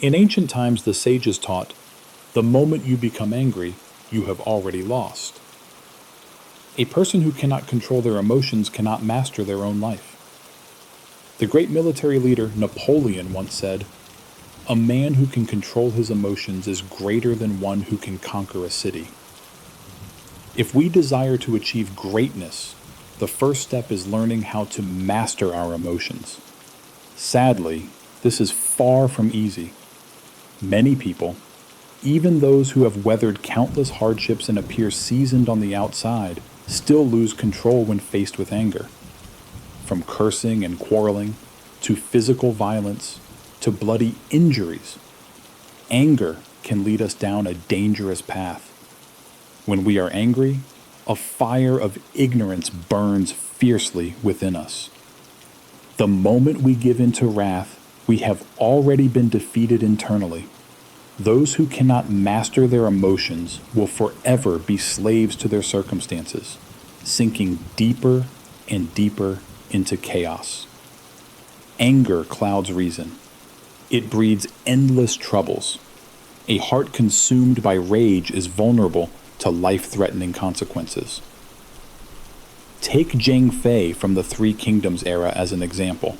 In ancient times, the sages taught, the moment you become angry, you have already lost. A person who cannot control their emotions cannot master their own life. The great military leader Napoleon once said, "A man who can control his emotions is greater than one who can conquer a city." If we desire to achieve greatness, the first step is learning how to master our emotions. Sadly, this is far from easy. Many people, even those who have weathered countless hardships and appear seasoned on the outside, still lose control when faced with anger. From cursing and quarreling, to physical violence, to bloody injuries, anger can lead us down a dangerous path. When we are angry, a fire of ignorance burns fiercely within us. The moment we give in to wrath, we have already been defeated internally. Those who cannot master their emotions will forever be slaves to their circumstances, sinking deeper and deeper into chaos. Anger clouds reason. It breeds endless troubles. A heart consumed by rage is vulnerable to life-threatening consequences. Take Zhang Fei from the Three Kingdoms era as an example.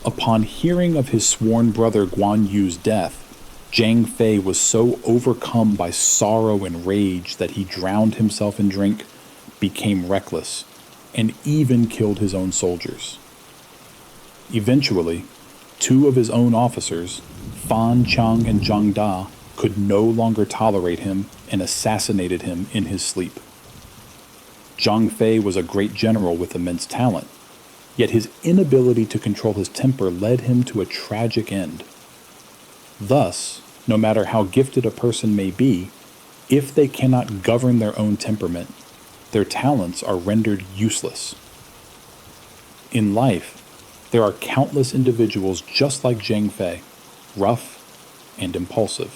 Upon hearing of his sworn brother Guan Yu's death, Zhang Fei was so overcome by sorrow and rage that he drowned himself in drink, became reckless, and even killed his own soldiers. Eventually, two of his own officers, Fan Chang and Zhang Da, could no longer tolerate him and assassinated him in his sleep. Zhang Fei was a great general with immense talent, yet his inability to control his temper led him to a tragic end. Thus, no matter how gifted a person may be, if they cannot govern their own temperament, their talents are rendered useless. In life, there are countless individuals just like Zhang Fei, rough and impulsive.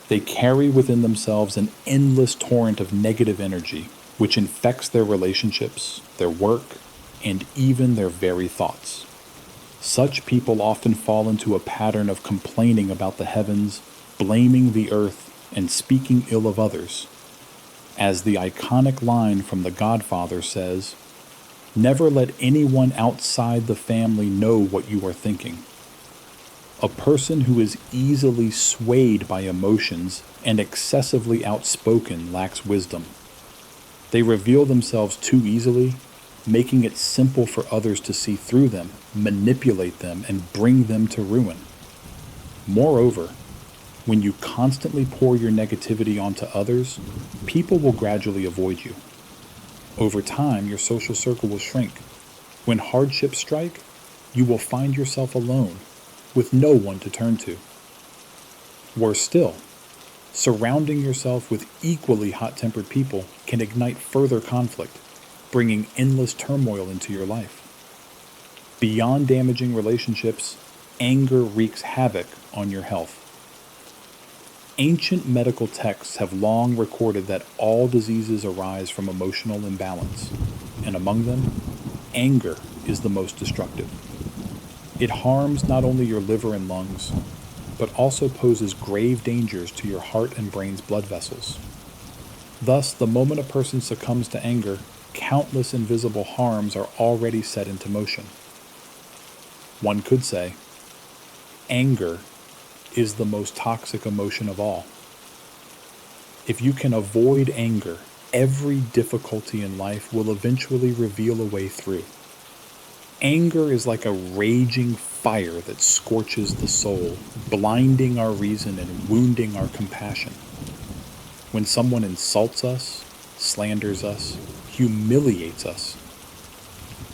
They carry within themselves an endless torrent of negative energy, which infects their relationships, their work, and even their very thoughts. Such people often fall into a pattern of complaining about the heavens, blaming the earth, and speaking ill of others. As the iconic line from The Godfather says, "Never let anyone outside the family know what you are thinking." A person who is easily swayed by emotions and excessively outspoken lacks wisdom. They reveal themselves too easily, making it simple for others to see through them, manipulate them, and bring them to ruin. Moreover, when you constantly pour your negativity onto others, people will gradually avoid you. Over time, your social circle will shrink. When hardships strike, you will find yourself alone, with no one to turn to. Worse still, surrounding yourself with equally hot-tempered people can ignite further conflict, bringing endless turmoil into your life. Beyond damaging relationships, anger wreaks havoc on your health. Ancient medical texts have long recorded that all diseases arise from emotional imbalance, and among them, anger is the most destructive. It harms not only your liver and lungs, but also poses grave dangers to your heart and brain's blood vessels. Thus, the moment a person succumbs to anger, countless invisible harms are already set into motion. One could say, anger is the most toxic emotion of all. If you can avoid anger, every difficulty in life will eventually reveal a way through. Anger is like a raging fire that scorches the soul, blinding our reason and wounding our compassion. When someone insults us, slanders us, humiliates us,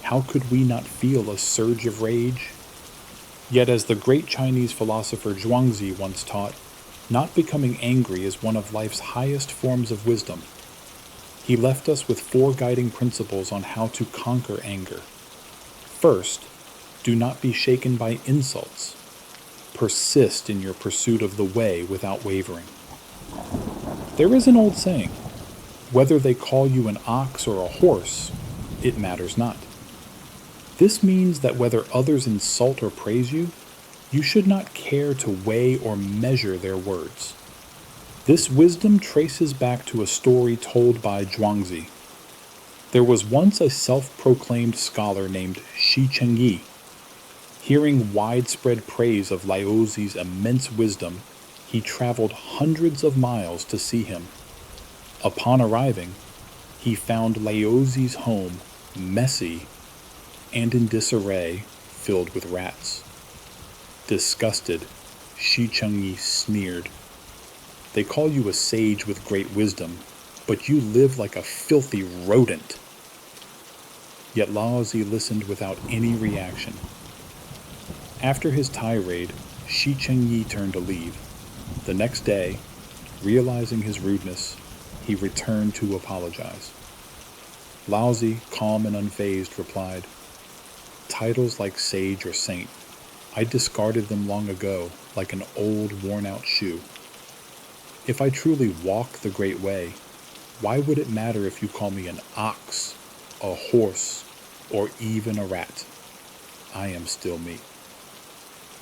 how could we not feel a surge of rage? Yet as the great Chinese philosopher Zhuangzi once taught, not becoming angry is one of life's highest forms of wisdom. He left us with 4 guiding principles on how to conquer anger. First, do not be shaken by insults. Persist in your pursuit of the way without wavering. There is an old saying, whether they call you an ox or a horse, it matters not. This means that whether others insult or praise you, You should not care to weigh or measure their words. This wisdom traces back to a story told by Zhuangzi. There was once a self-proclaimed scholar named Shi Chengyi. Hearing widespread praise of Laozi's immense wisdom, he traveled hundreds of miles to see him. Upon arriving, he found Laozi's home messy and in disarray, filled with rats. Disgusted, Shi Chengyi sneered. "They call you a sage with great wisdom, but you live like a filthy rodent." Yet Laozi listened without any reaction. After his tirade, Shi Chengyi turned to leave. The next day, realizing his rudeness, he returned to apologize. Laozi, calm and unfazed, replied, "Titles like sage or saint, I discarded them long ago like an old worn-out shoe. If I truly walk the great way, why would it matter if you call me an ox, a horse, or even a rat? I am still me."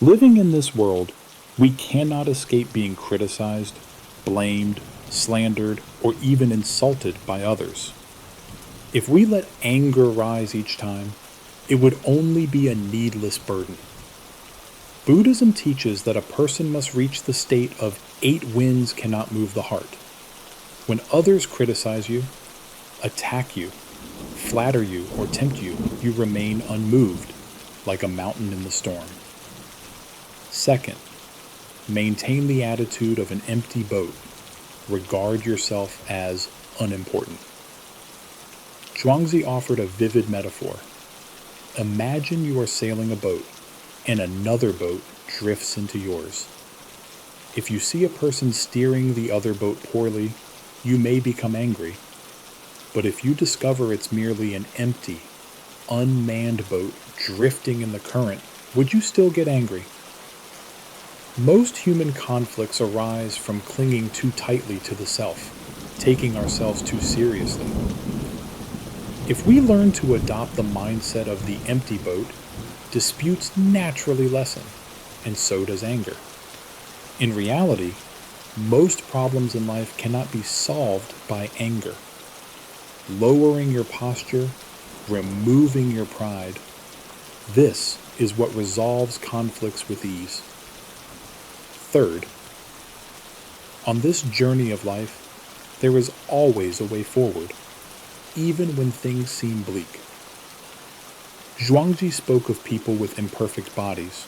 Living in this world, we cannot escape being criticized, blamed, slandered, or even insulted by others. If we let anger rise each time, it would only be a needless burden. Buddhism teaches that a person must reach the state of 8 winds cannot move the heart. When others criticize you, attack you, flatter you, or tempt you, you remain unmoved, like a mountain in the storm. Second, maintain the attitude of an empty boat. Regard yourself as unimportant. Zhuangzi offered a vivid metaphor. Imagine you are sailing a boat, and another boat drifts into yours. If you see a person steering the other boat poorly, you may become angry. But if you discover it's merely an empty, unmanned boat drifting in the current, would you still get angry? Most human conflicts arise from clinging too tightly to the self, taking ourselves too seriously. If we learn to adopt the mindset of the empty boat, disputes naturally lessen, and so does anger. In reality, most problems in life cannot be solved by anger. Lowering your posture, removing your pride, this is what resolves conflicts with ease. Third, on this journey of life, there is always a way forward, even when things seem bleak. Zhuangzi spoke of people with imperfect bodies.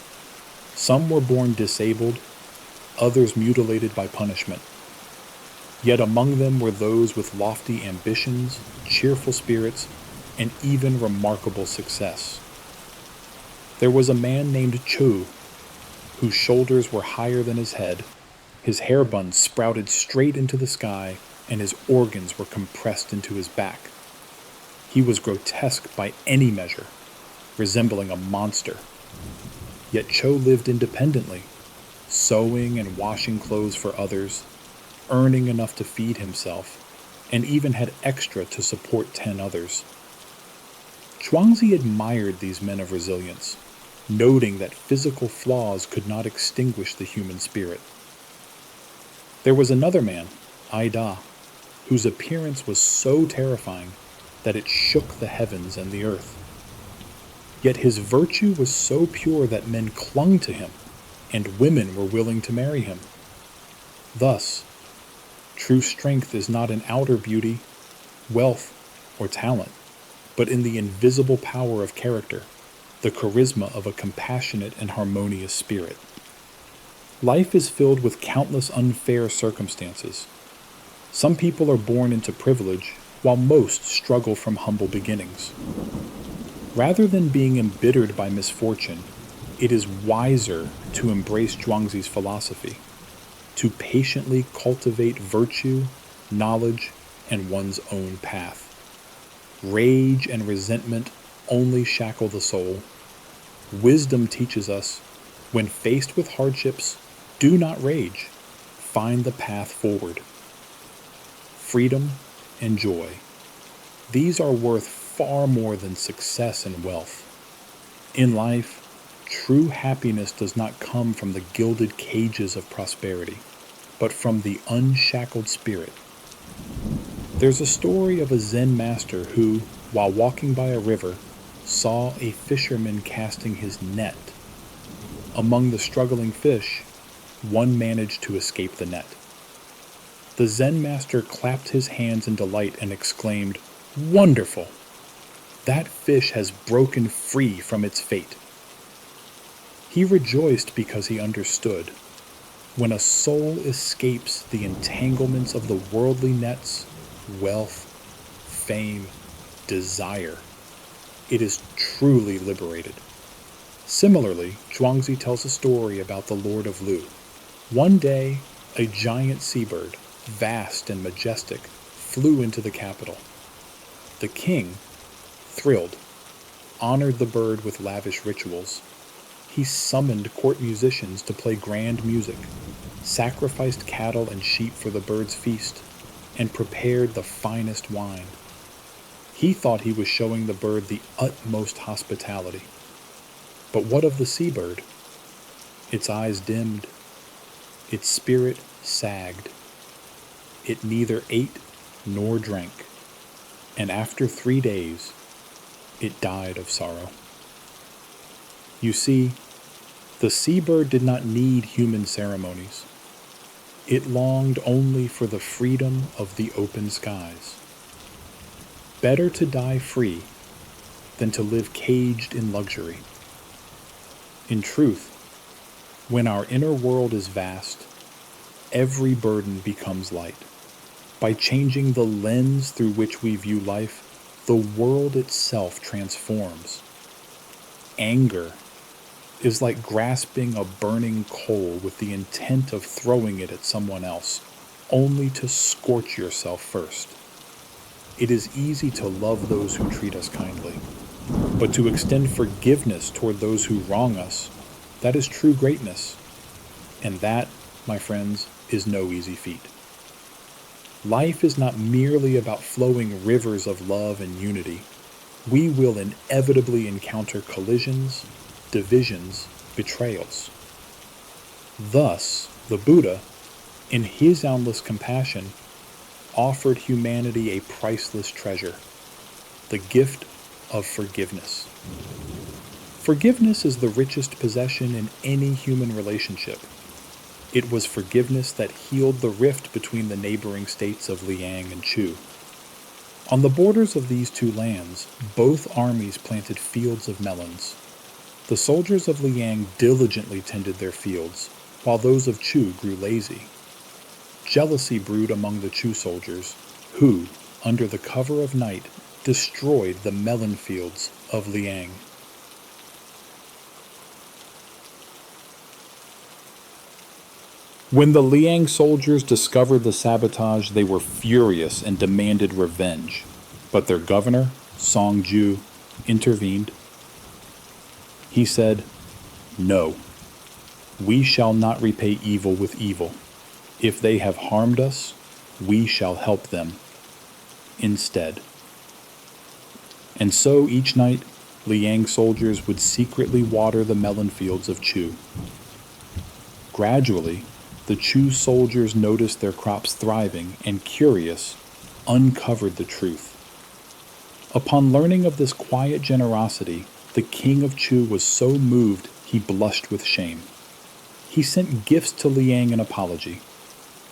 Some were born disabled, others mutilated by punishment. Yet among them were those with lofty ambitions, cheerful spirits, and even remarkable success. There was a man named Chu, whose shoulders were higher than his head, his hair buns sprouted straight into the sky, and his organs were compressed into his back. He was grotesque by any measure, resembling a monster. Yet Cho lived independently, sewing and washing clothes for others, earning enough to feed himself, and even had extra to support 10 others. Zhuangzi admired these men of resilience, noting that physical flaws could not extinguish the human spirit. There was another man, Aida, whose appearance was so terrifying that it shook the heavens and the earth. Yet his virtue was so pure that men clung to him, and women were willing to marry him. Thus, true strength is not in outer beauty, wealth, or talent, but in the invisible power of character, the charisma of a compassionate and harmonious spirit. Life is filled with countless unfair circumstances. Some people are born into privilege, while most struggle from humble beginnings. Rather than being embittered by misfortune, it is wiser to embrace Zhuangzi's philosophy, to patiently cultivate virtue, knowledge, and one's own path. Rage and resentment only shackle the soul. Wisdom teaches us, when faced with hardships, do not rage. Find the path forward. Freedom and joy. These are worth far more than success and wealth. In life, True happiness does not come from the gilded cages of prosperity, but from the unshackled spirit. There's a story of a Zen master who, while walking by a river, saw a fisherman casting his net. Among the struggling fish, one managed to escape the net. The Zen master clapped his hands in delight and exclaimed, "Wonderful! That fish has broken free from its fate." He rejoiced because he understood. When a soul escapes the entanglements of the worldly nets, wealth, fame, desire, it is truly liberated. Similarly, Zhuangzi tells a story about the Lord of Lu. One day, a giant seabird, vast and majestic, flew into the capital. The king, thrilled, honored the bird with lavish rituals. He summoned court musicians to play grand music, sacrificed cattle and sheep for the bird's feast, and prepared the finest wine. He thought he was showing the bird the utmost hospitality. But what of the seabird? Its eyes dimmed. Its spirit sagged. It neither ate nor drank. And after 3 days, it died of sorrow. You see, the seabird did not need human ceremonies. It longed only for the freedom of the open skies. Better to die free than to live caged in luxury. In truth, when our inner world is vast, every burden becomes light. By changing the lens through which we view life, the world itself transforms. Anger is like grasping a burning coal with the intent of throwing it at someone else, only to scorch yourself first. It is easy to love those who treat us kindly, but to extend forgiveness toward those who wrong us, that is true greatness. And that, my friends, is no easy feat. Life is not merely about flowing rivers of love and unity. We will inevitably encounter collisions, divisions, betrayals. Thus, the Buddha, in his boundless compassion, offered humanity a priceless treasure, the gift of forgiveness. Forgiveness is the richest possession in any human relationship. It was forgiveness that healed the rift between the neighboring states of Liang and Chu. On the borders of these two lands, both armies planted fields of melons. The soldiers of Liang diligently tended their fields, while those of Chu grew lazy. Jealousy brewed among the Chu soldiers, who, under the cover of night, destroyed the melon fields of Liang. When the Liang soldiers discovered the sabotage, they were furious and demanded revenge. But their governor, Song Ju, intervened. He said, "No, we shall not repay evil with evil. If they have harmed us, we shall help them instead." And so each night, Liang soldiers would secretly water the melon fields of Chu. Gradually, the Chu soldiers noticed their crops thriving and, curious, uncovered the truth. Upon learning of this quiet generosity, the king of Chu was so moved he blushed with shame. He sent gifts to Liang in apology,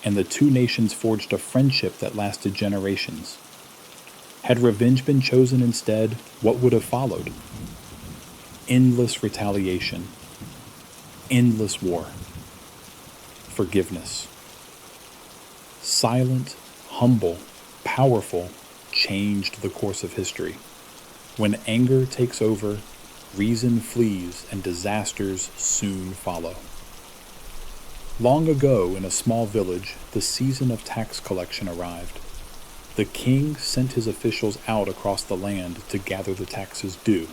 and the two nations forged a friendship that lasted generations. Had revenge been chosen instead, what would have followed? Endless retaliation, endless war. Forgiveness. Silent, humble, powerful, changed the course of history. When anger takes over, reason flees and disasters soon follow. Long ago, in a small village, the season of tax collection arrived. The king sent his officials out across the land to gather the taxes due.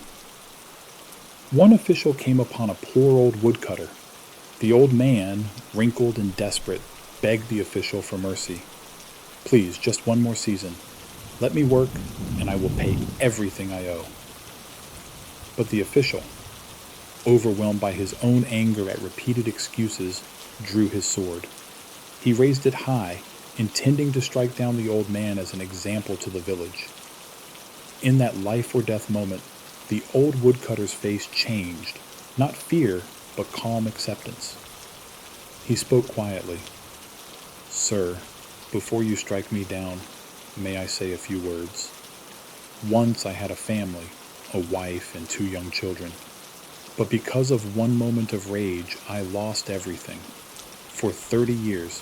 One official came upon a poor old woodcutter. The old man, wrinkled and desperate, begged the official for mercy. "Please, just one more season. Let me work, and I will pay everything I owe." But the official, overwhelmed by his own anger at repeated excuses, drew his sword. He raised it high, intending to strike down the old man as an example to the village. In that life-or-death moment, the old woodcutter's face changed, not fear, but calm acceptance. He spoke quietly. "Sir, before you strike me down, may I say a few words? Once I had a family, a wife and 2 young children. But because of one moment of rage, I lost everything. For 30 years,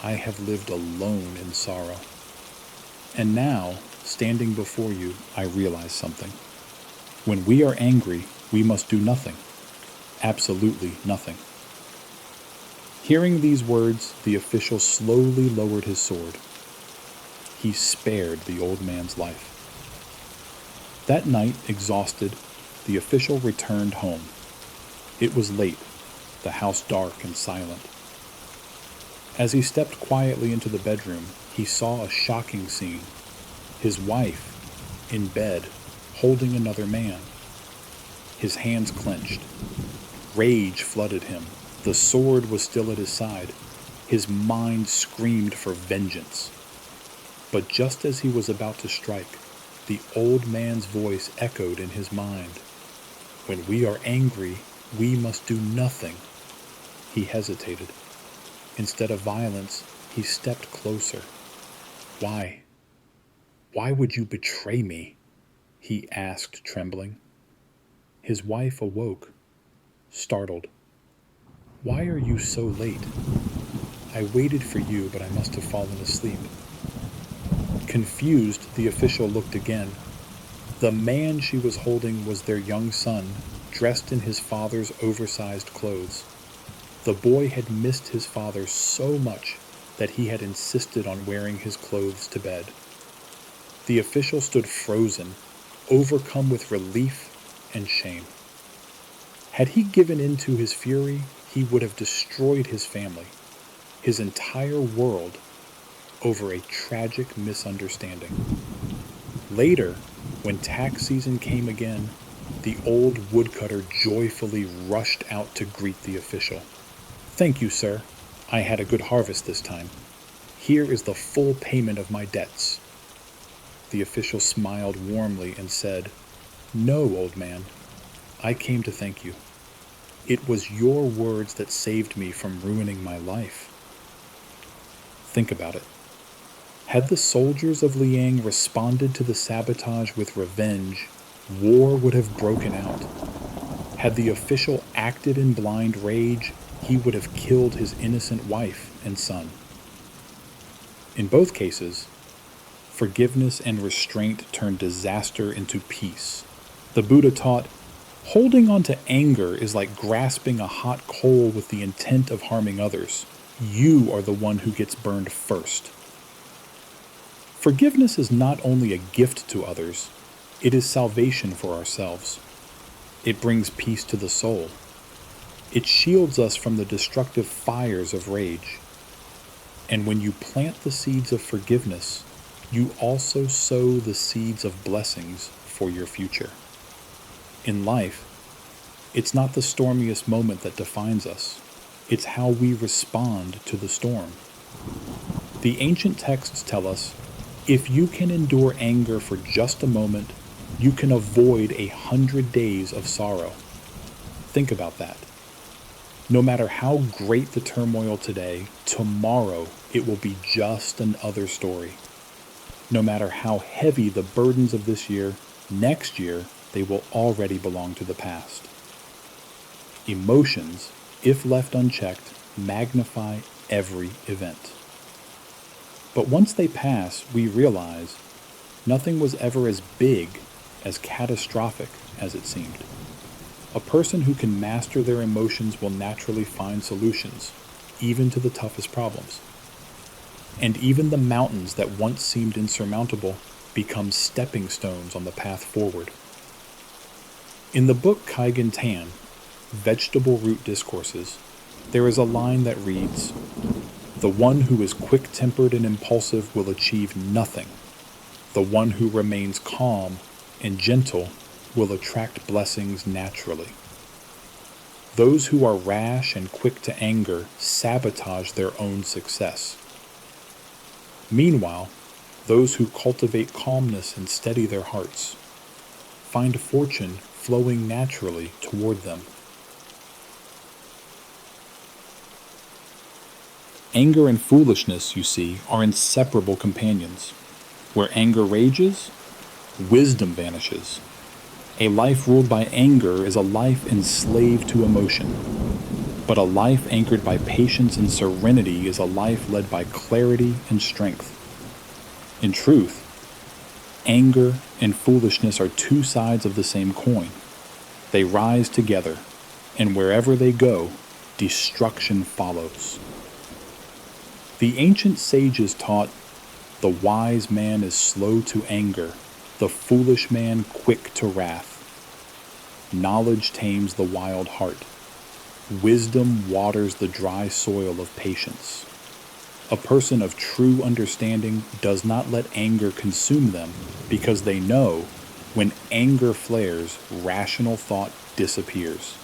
I have lived alone in sorrow. And now, standing before you, I realize something. When we are angry, we must do nothing. Absolutely nothing." Hearing these words, the official slowly lowered his sword. He spared the old man's life. That night, exhausted, the official returned home. It was late, the house dark and silent. As he stepped quietly into the bedroom, he saw a shocking scene. His wife, in bed, holding another man. His hands clenched. Rage flooded him. The sword was still at his side. His mind screamed for vengeance. But just as he was about to strike, the old man's voice echoed in his mind. "When we are angry, we must do nothing." He hesitated. Instead of violence, he stepped closer. "Why? Why would you betray me?" he asked, trembling. His wife awoke, startled. "Why are you so late? I waited for you, but I must have fallen asleep." Confused, the official looked again. The man she was holding was their young son, dressed in his father's oversized clothes. The boy had missed his father so much that he had insisted on wearing his clothes to bed. The official stood frozen, overcome with relief and shame. Had he given in to his fury, he would have destroyed his family, his entire world, over a tragic misunderstanding. Later, when tax season came again, the old woodcutter joyfully rushed out to greet the official. "Thank you, sir. I had a good harvest this time. Here is the full payment of my debts." The official smiled warmly and said, "No, old man. I came to thank you. It was your words that saved me from ruining my life." Think about it. Had the soldiers of Liang responded to the sabotage with revenge, war would have broken out. Had the official acted in blind rage, he would have killed his innocent wife and son. In both cases, forgiveness and restraint turned disaster into peace. The Buddha taught, holding on to anger is like grasping a hot coal with the intent of harming others. You are the one who gets burned first. Forgiveness is not only a gift to others, it is salvation for ourselves. It brings peace to the soul. It shields us from the destructive fires of rage. And when you plant the seeds of forgiveness, you also sow the seeds of blessings for your future. In life, it's not the stormiest moment that defines us. It's how we respond to the storm. The ancient texts tell us, if you can endure anger for just a moment, you can avoid 100 days of sorrow. Think about that. No matter how great the turmoil today, tomorrow it will be just another story. No matter how heavy the burdens of this year, next year they will already belong to the past. Emotions, if left unchecked, magnify every event. But once they pass, we realize nothing was ever as big, as catastrophic as it seemed. A person who can master their emotions will naturally find solutions, even to the toughest problems. And even the mountains that once seemed insurmountable become stepping stones on the path forward. In the book Kaigen Tan, Vegetable Root Discourses, there is a line that reads, "The one who is quick-tempered and impulsive will achieve nothing. The one who remains calm and gentle will attract blessings naturally." Those who are rash and quick to anger sabotage their own success. Meanwhile, those who cultivate calmness and steady their hearts find fortune flowing naturally toward them. Anger and foolishness, you see, are inseparable companions. Where anger rages, wisdom vanishes. A life ruled by anger is a life enslaved to emotion. But a life anchored by patience and serenity is a life led by clarity and strength. In truth, anger and foolishness are two sides of the same coin. They rise together, and wherever they go, destruction follows. The ancient sages taught, "The wise man is slow to anger, the foolish man quick to wrath. Knowledge tames the wild heart. Wisdom waters the dry soil of patience." A person of true understanding does not let anger consume them because they know when anger flares, rational thought disappears.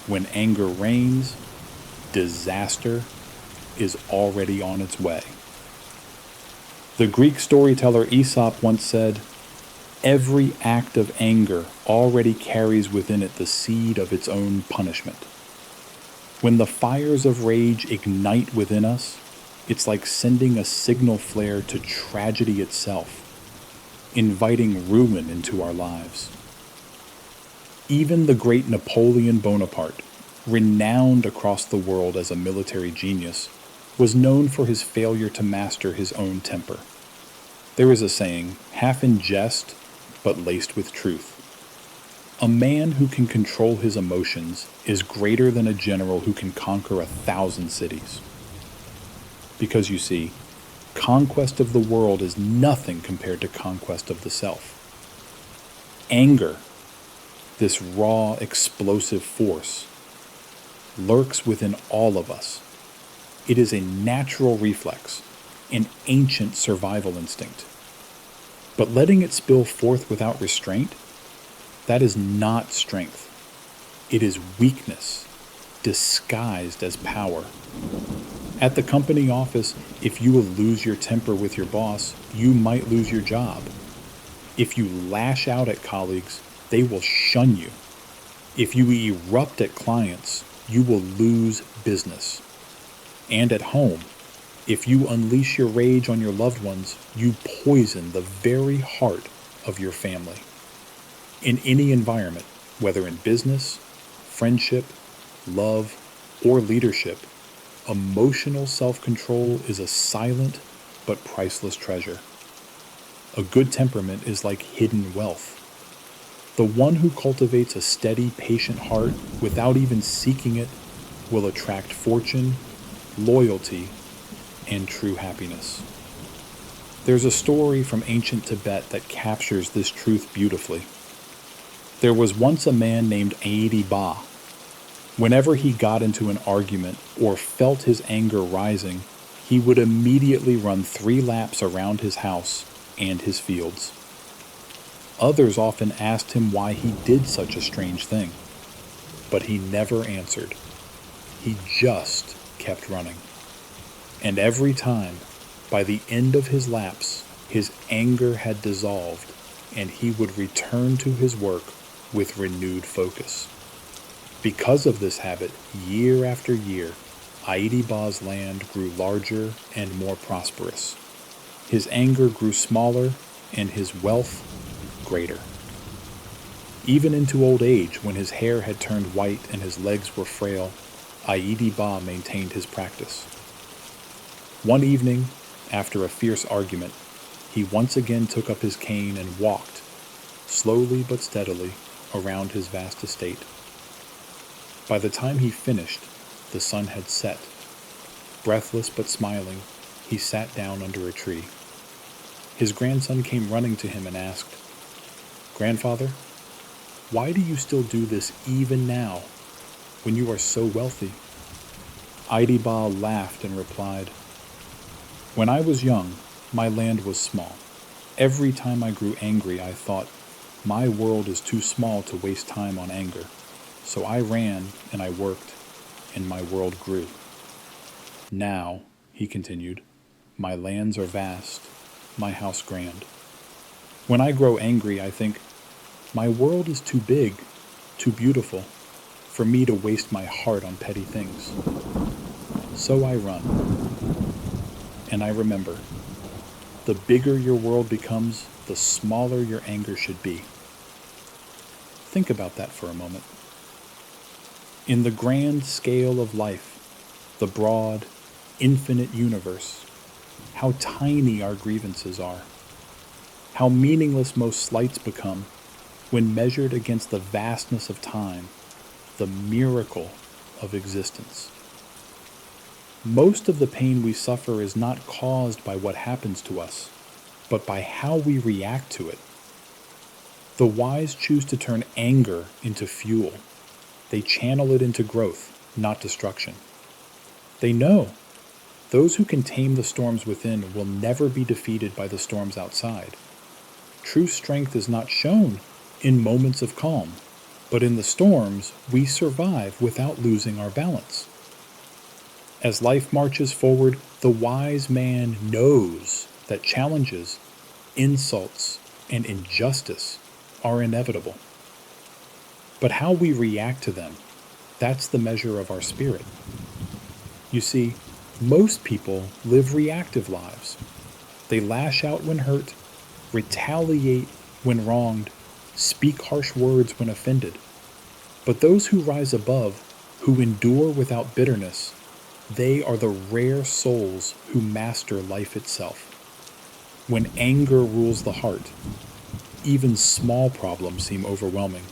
When anger reigns, disaster is already on its way. The Greek storyteller Aesop once said, "Every act of anger already carries within it the seed of its own punishment." When the fires of rage ignite within us, it's like sending a signal flare to tragedy itself, inviting ruin into our lives. Even the great Napoleon Bonaparte, renowned across the world as a military genius, was known for his failure to master his own temper. There is a saying, half in jest, but laced with truth. A man who can control his emotions is greater than a general who can conquer 1,000 cities. Because you see, conquest of the world is nothing compared to conquest of the self. Anger, this raw, explosive force, lurks within all of us. It is a natural reflex, an ancient survival instinct. But letting it spill forth without restraint, that is not strength. It is weakness, disguised as power. At the company office, if you will lose your temper with your boss, you might lose your job. If you lash out at colleagues, they will shun you. If you erupt at clients, you will lose business. And at home, if you unleash your rage on your loved ones, you poison the very heart of your family. In any environment, whether in business, friendship, love, or leadership, emotional self-control is a silent but priceless treasure. A good temperament is like hidden wealth. The one who cultivates a steady, patient heart without even seeking it will attract fortune, loyalty, and true happiness. There's a story from ancient Tibet that captures this truth beautifully. There was once a man named Aedi Ba. Whenever he got into an argument or felt his anger rising, he would immediately run 3 laps around his house and his fields. Others often asked him why he did such a strange thing, but he never answered. He just kept running. And every time, by the end of his laps, his anger had dissolved, and he would return to his work with renewed focus. Because of this habit, year after year, Aedi Ba's land grew larger and more prosperous. His anger grew smaller, and his wealth greater. Even into old age, when his hair had turned white and his legs were frail, Aedi Ba maintained his practice. One evening, after a fierce argument, he once again took up his cane and walked, slowly but steadily, around his vast estate. By the time he finished, the sun had set. Breathless but smiling, he sat down under a tree. His grandson came running to him and asked, "Grandfather, why do you still do this even now, when you are so wealthy?" Aedi Ba laughed and replied, "When I was young, my land was small. Every time I grew angry, I thought, my world is too small to waste time on anger. So I ran and I worked, and my world grew. Now, he continued, my lands are vast, my house grand. When I grow angry, I think, my world is too big, too beautiful, for me to waste my heart on petty things. So I run. And I remember, the bigger your world becomes, the smaller your anger should be. Think about that for a moment. In the grand scale of life, the broad, infinite universe, how tiny our grievances are, how meaningless most slights become when measured against the vastness of time, the miracle of existence. Most of the pain we suffer is not caused by what happens to us, but by how we react to it. The wise choose to turn anger into fuel. They channel it into growth, not destruction. They know those who can tame the storms within will never be defeated by the storms outside. True strength is not shown in moments of calm, but in the storms we survive without losing our balance. As life marches forward, the wise man knows that challenges, insults, and injustice are inevitable. But how we react to them, that's the measure of our spirit. You see, most people live reactive lives. They lash out when hurt, retaliate when wronged, speak harsh words when offended. But those who rise above, who endure without bitterness, they are the rare souls who master life itself. When anger rules the heart, even small problems seem overwhelming.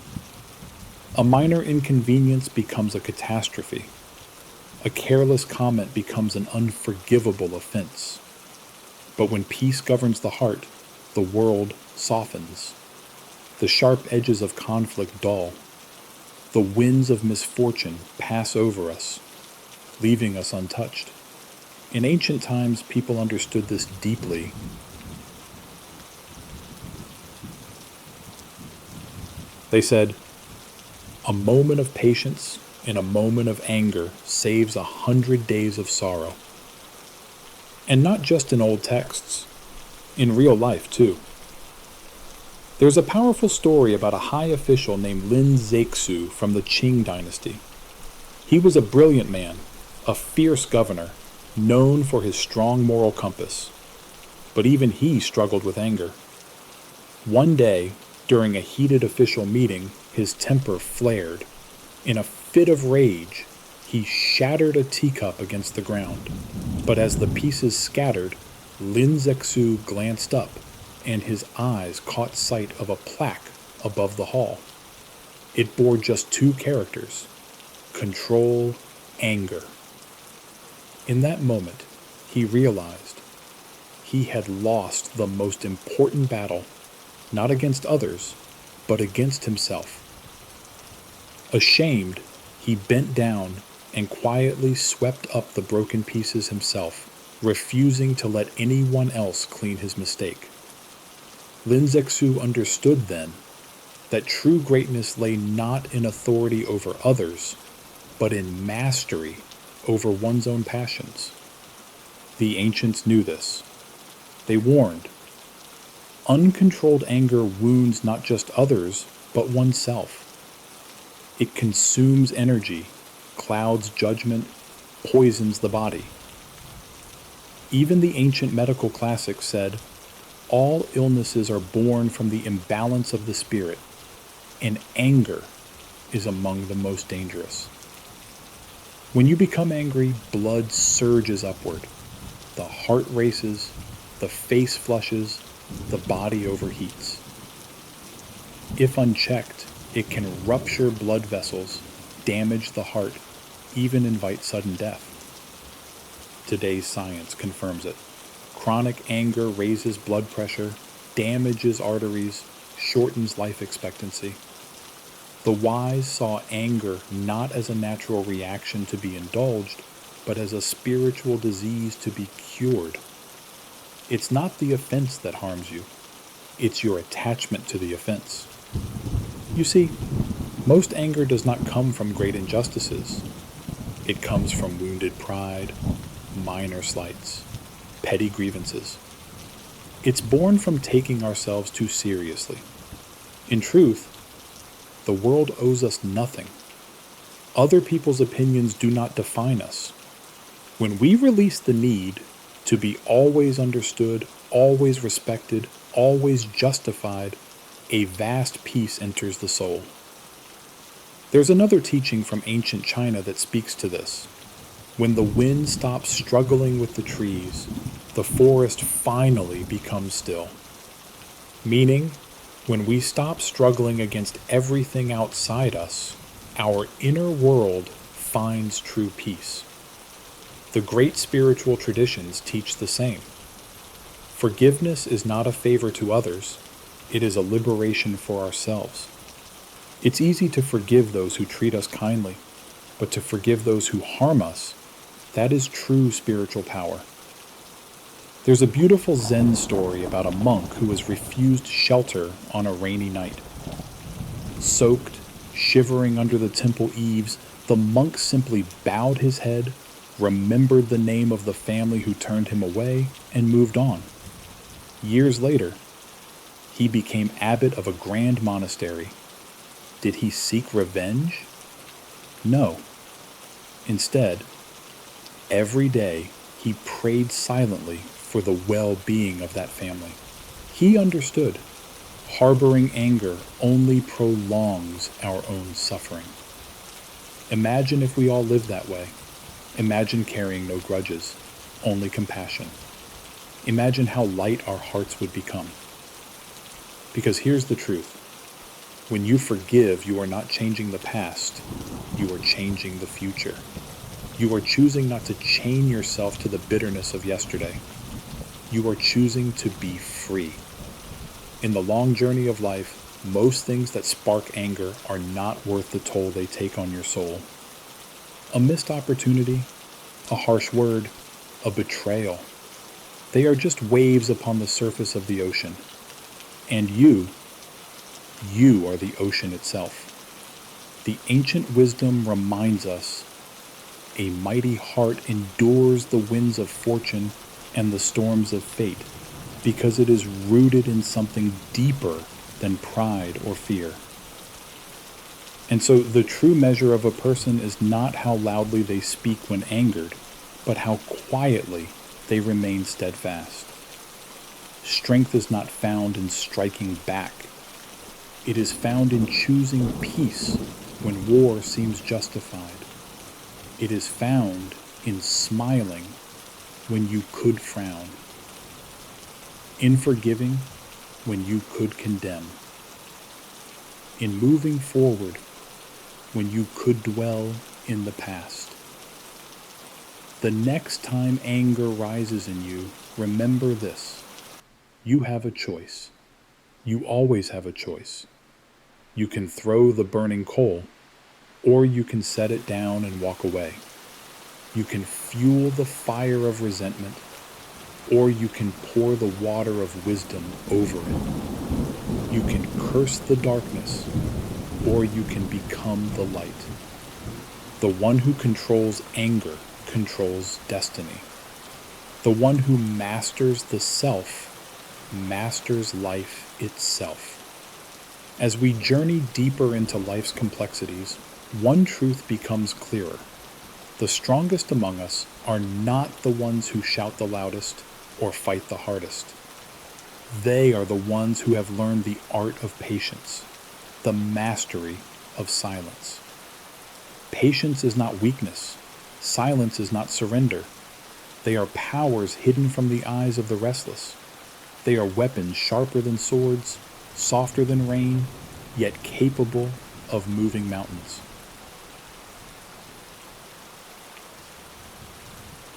A minor inconvenience becomes a catastrophe. A careless comment becomes an unforgivable offense. But when peace governs the heart, the world softens. The sharp edges of conflict dull. The winds of misfortune pass over us, leaving us untouched. In ancient times, people understood this deeply. They said, a moment of patience and a moment of anger saves 100 days of sorrow. And not just in old texts, in real life too. There's a powerful story about a high official named Lin Zexu from the Qing dynasty. He was a brilliant man, a fierce governor, known for his strong moral compass. But even he struggled with anger. One day, during a heated official meeting, his temper flared. In a fit of rage, he shattered a teacup against the ground. But as the pieces scattered, Lin Zexu glanced up, and his eyes caught sight of a plaque above the hall. It bore just 2 characters: control, anger. In that moment, he realized he had lost the most important battle, not against others, but against himself. Ashamed, he bent down and quietly swept up the broken pieces himself, refusing to let anyone else clean his mistake. Lin Zexu understood then that true greatness lay not in authority over others, but in mastery over one's own passions. The ancients knew this. They warned, uncontrolled anger wounds not just others, but oneself. It consumes energy, clouds judgment, poisons the body. Even the ancient medical classics said, all illnesses are born from the imbalance of the spirit, and anger is among the most dangerous. When you become angry, blood surges upward. The heart races, the face flushes, the body overheats. If unchecked, it can rupture blood vessels, damage the heart, even invite sudden death. Today's science confirms it. Chronic anger raises blood pressure, damages arteries, shortens life expectancy. The wise saw anger not as a natural reaction to be indulged, but as a spiritual disease to be cured. It's not the offense that harms you. It's your attachment to the offense. You see, Most anger does not come from great injustices. It comes from wounded pride, minor slights, petty grievances. It's born from taking ourselves too seriously. In truth, the world owes us nothing. Other people's opinions do not define us. When we release the need to be always understood, always respected, always justified, a vast peace enters the soul. There's another teaching from ancient China that speaks to this. When the wind stops struggling with the trees, the forest finally becomes still. Meaning, when we stop struggling against everything outside us, our inner world finds true peace. The great spiritual traditions teach the same. Forgiveness is not a favor to others, it is a liberation for ourselves. It's easy to forgive those who treat us kindly, but to forgive those who harm us, that is true spiritual power. There's a beautiful Zen story about a monk who was refused shelter on a rainy night. Soaked, shivering under the temple eaves, the monk simply bowed his head, remembered the name of the family who turned him away, and moved on. Years later, he became abbot of a grand monastery. Did he seek revenge? No. Instead, every day he prayed silently for the well-being of that family. He understood, harboring anger only prolongs our own suffering. Imagine if we all lived that way. Imagine carrying no grudges, only compassion. Imagine how light our hearts would become. Because here's the truth. When you forgive, you are not changing the past, you are changing the future. You are choosing not to chain yourself to the bitterness of yesterday. You are choosing to be free. In the long journey of life, most things that spark anger are not worth the toll they take on your soul. A missed opportunity, a harsh word, a betrayal. They are just waves upon the surface of the ocean. And you are the ocean itself. The ancient wisdom reminds us, a mighty heart endures the winds of fortune and the storms of fate, because it is rooted in something deeper than pride or fear. And so the true measure of a person is not how loudly they speak when angered, but how quietly they remain steadfast. Strength is not found in striking back. It is found in choosing peace when war seems justified. It is found in smiling when you could frown. In forgiving when you could condemn. In moving forward when you could dwell in the past. The next time anger rises in you, remember this. You have a choice. You always have a choice. You can throw the burning coal, or you can set it down and walk away. You can fuel the fire of resentment, or you can pour the water of wisdom over it. You can curse the darkness, or you can become the light. The one who controls anger controls destiny. The one who masters the self masters life itself. As we journey deeper into life's complexities, one truth becomes clearer. The strongest among us are not the ones who shout the loudest or fight the hardest. They are the ones who have learned the art of patience, the mastery of silence. Patience is not weakness. Silence is not surrender. They are powers hidden from the eyes of the restless. They are weapons sharper than swords, softer than rain, yet capable of moving mountains.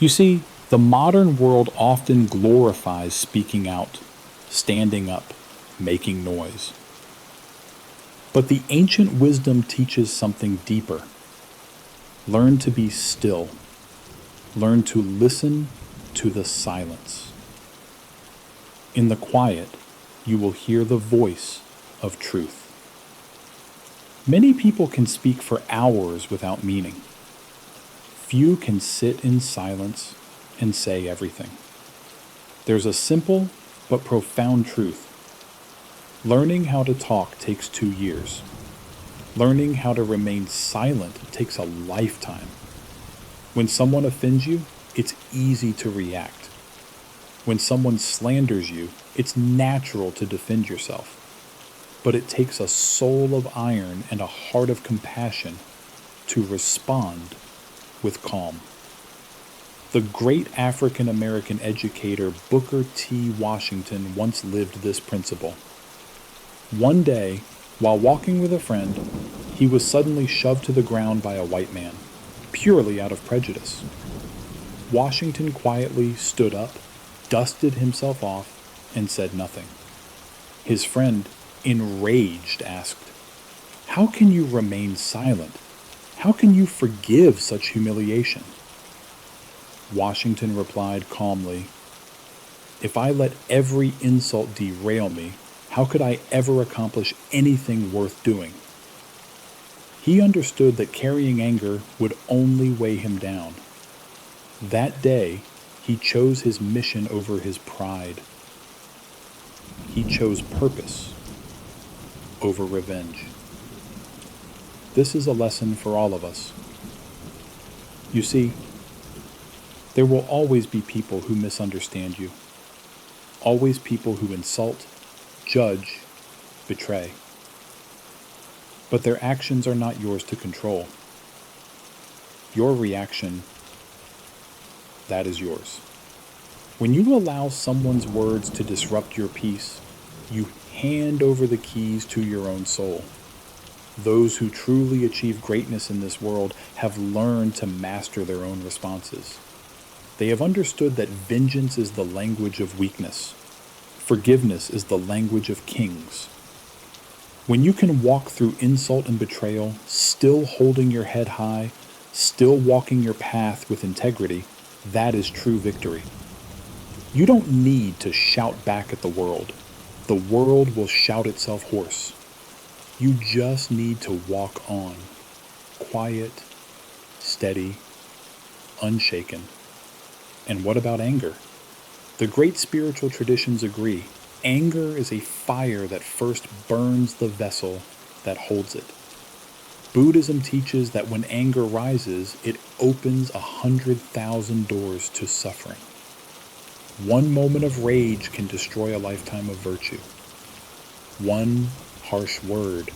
You see, the modern world often glorifies speaking out, standing up, making noise. But the ancient wisdom teaches something deeper. Learn to be still. Learn to listen to the silence. In the quiet, you will hear the voice of truth. Many people can speak for hours without meaning. Few can sit in silence and say everything. There's a simple but profound truth. Learning how to talk takes 2 years. Learning how to remain silent takes a lifetime. When someone offends you, it's easy to react. When someone slanders you, it's natural to defend yourself. But it takes a soul of iron and a heart of compassion to respond with calm. The great African American educator Booker T. Washington once lived this principle. One day, while walking with a friend, he was suddenly shoved to the ground by a white man, purely out of prejudice. Washington quietly stood up, dusted himself off, and said nothing. His friend, enraged, asked, "How can you remain silent? How can you forgive such humiliation?" Washington replied calmly, "If I let every insult derail me, how could I ever accomplish anything worth doing?" He understood that carrying anger would only weigh him down. That day, he chose his mission over his pride. He chose purpose over revenge. This is a lesson for all of us. You see, there will always be people who misunderstand you. Always people who insult, judge, betray. But their actions are not yours to control. Your reaction, that is yours. When you allow someone's words to disrupt your peace, you hand over the keys to your own soul. Those who truly achieve greatness in this world have learned to master their own responses. They have understood that vengeance is the language of weakness. Forgiveness is the language of kings. When you can walk through insult and betrayal, still holding your head high, still walking your path with integrity, that is true victory. You don't need to shout back at the world. The world will shout itself hoarse. You just need to walk on, quiet, steady, unshaken. And what about anger? The great spiritual traditions agree. Anger is a fire that first burns the vessel that holds it. Buddhism teaches that when anger rises, it opens 100,000 doors to suffering. One moment of rage can destroy a lifetime of virtue. One harsh word,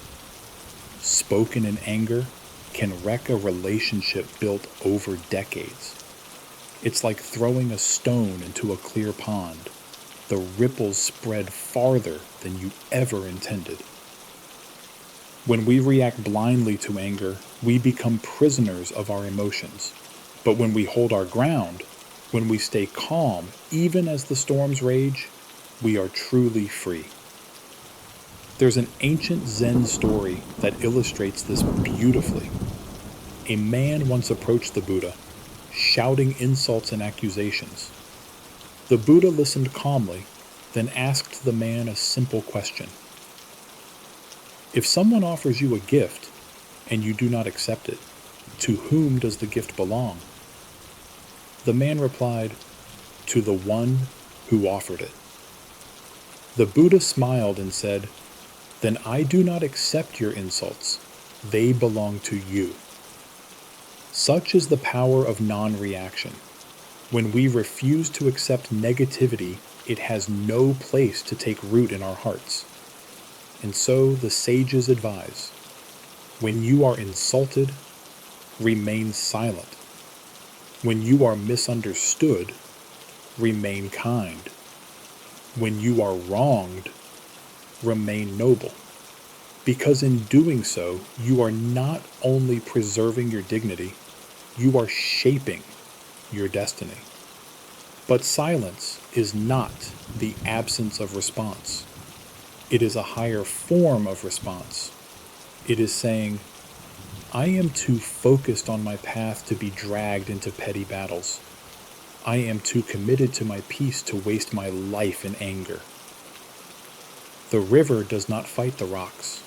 spoken in anger, can wreck a relationship built over decades. It's like throwing a stone into a clear pond. The ripples spread farther than you ever intended. When we react blindly to anger, we become prisoners of our emotions. But when we hold our ground, when we stay calm, even as the storms rage, we are truly free. There's an ancient Zen story that illustrates this beautifully. A man once approached the Buddha, shouting insults and accusations. The Buddha listened calmly, then asked the man a simple question. If someone offers you a gift and you do not accept it, to whom does the gift belong? The man replied, to the one who offered it. The Buddha smiled and said, then I do not accept your insults. They belong to you. Such is the power of non-reaction. When we refuse to accept negativity, it has no place to take root in our hearts. And so the sages advise, when you are insulted, remain silent. When you are misunderstood, remain kind. When you are wronged, remain noble. Because in doing so, you are not only preserving your dignity, you are shaping your destiny. But silence is not the absence of response. It is a higher form of response. It is saying, I am too focused on my path to be dragged into petty battles. I am too committed to my peace to waste my life in anger. The river does not fight the rocks.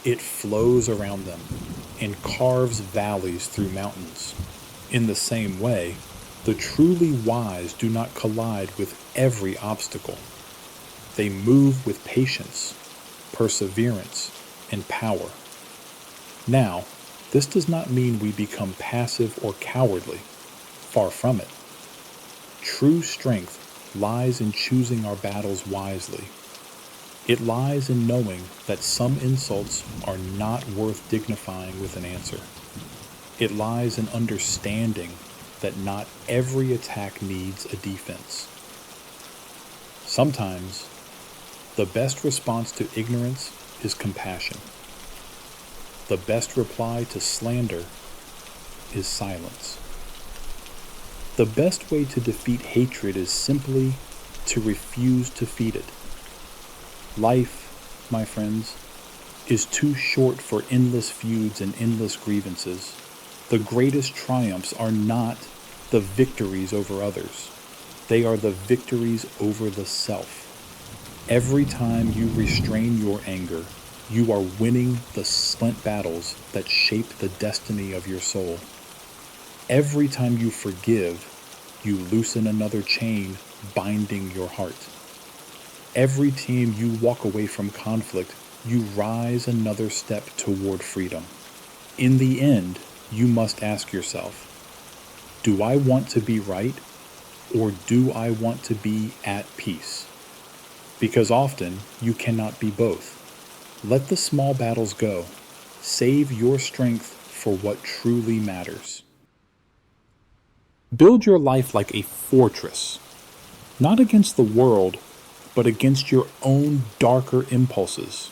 It flows around them and carves valleys through mountains. In the same way, the truly wise do not collide with every obstacle. They move with patience, perseverance, and power. Now, this does not mean we become passive or cowardly. Far from it. True strength lies in choosing our battles wisely. It lies in knowing that some insults are not worth dignifying with an answer. It lies in understanding that not every attack needs a defense. Sometimes, the best response to ignorance is compassion. The best reply to slander is silence. The best way to defeat hatred is simply to refuse to feed it. Life, my friends, is too short for endless feuds and endless grievances. The greatest triumphs are not the victories over others. They are the victories over the self. Every time you restrain your anger, you are winning the silent battles that shape the destiny of your soul. Every time you forgive, you loosen another chain binding your heart. Every time you walk away from conflict, you rise another step toward freedom. In the end, you must ask yourself, do I want to be right, or do I want to be at peace? Because often you cannot be both. Let the small battles go. Save your strength for what truly matters. Build your life like a fortress, not against the world, but against your own darker impulses.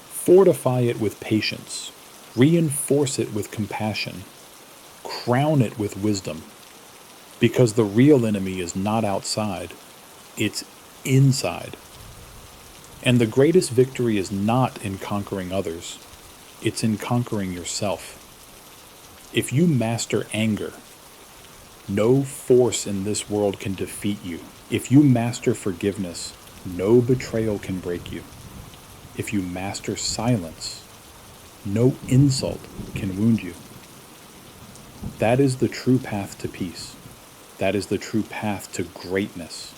Fortify it with patience. Reinforce it with compassion. Crown it with wisdom. Because the real enemy is not outside, it's inside. And the greatest victory is not in conquering others, it's in conquering yourself. If you master anger, no force in this world can defeat you. If you master forgiveness, no betrayal can break you. If you master silence, no insult can wound you. That is the true path to peace. That is the true path to greatness.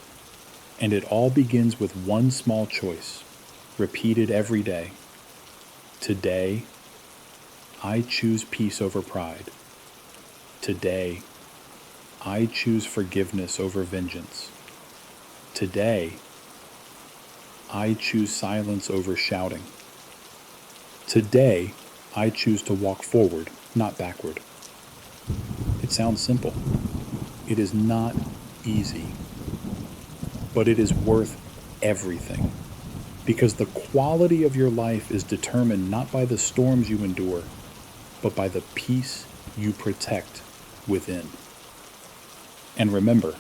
And it all begins with one small choice, repeated every day. Today, I choose peace over pride. Today, I choose forgiveness over vengeance. Today, I choose silence over shouting. Today, I choose to walk forward, not backward. It sounds simple. It is not easy. But it is worth everything. Because the quality of your life is determined not by the storms you endure, but by the peace you protect within. And remember,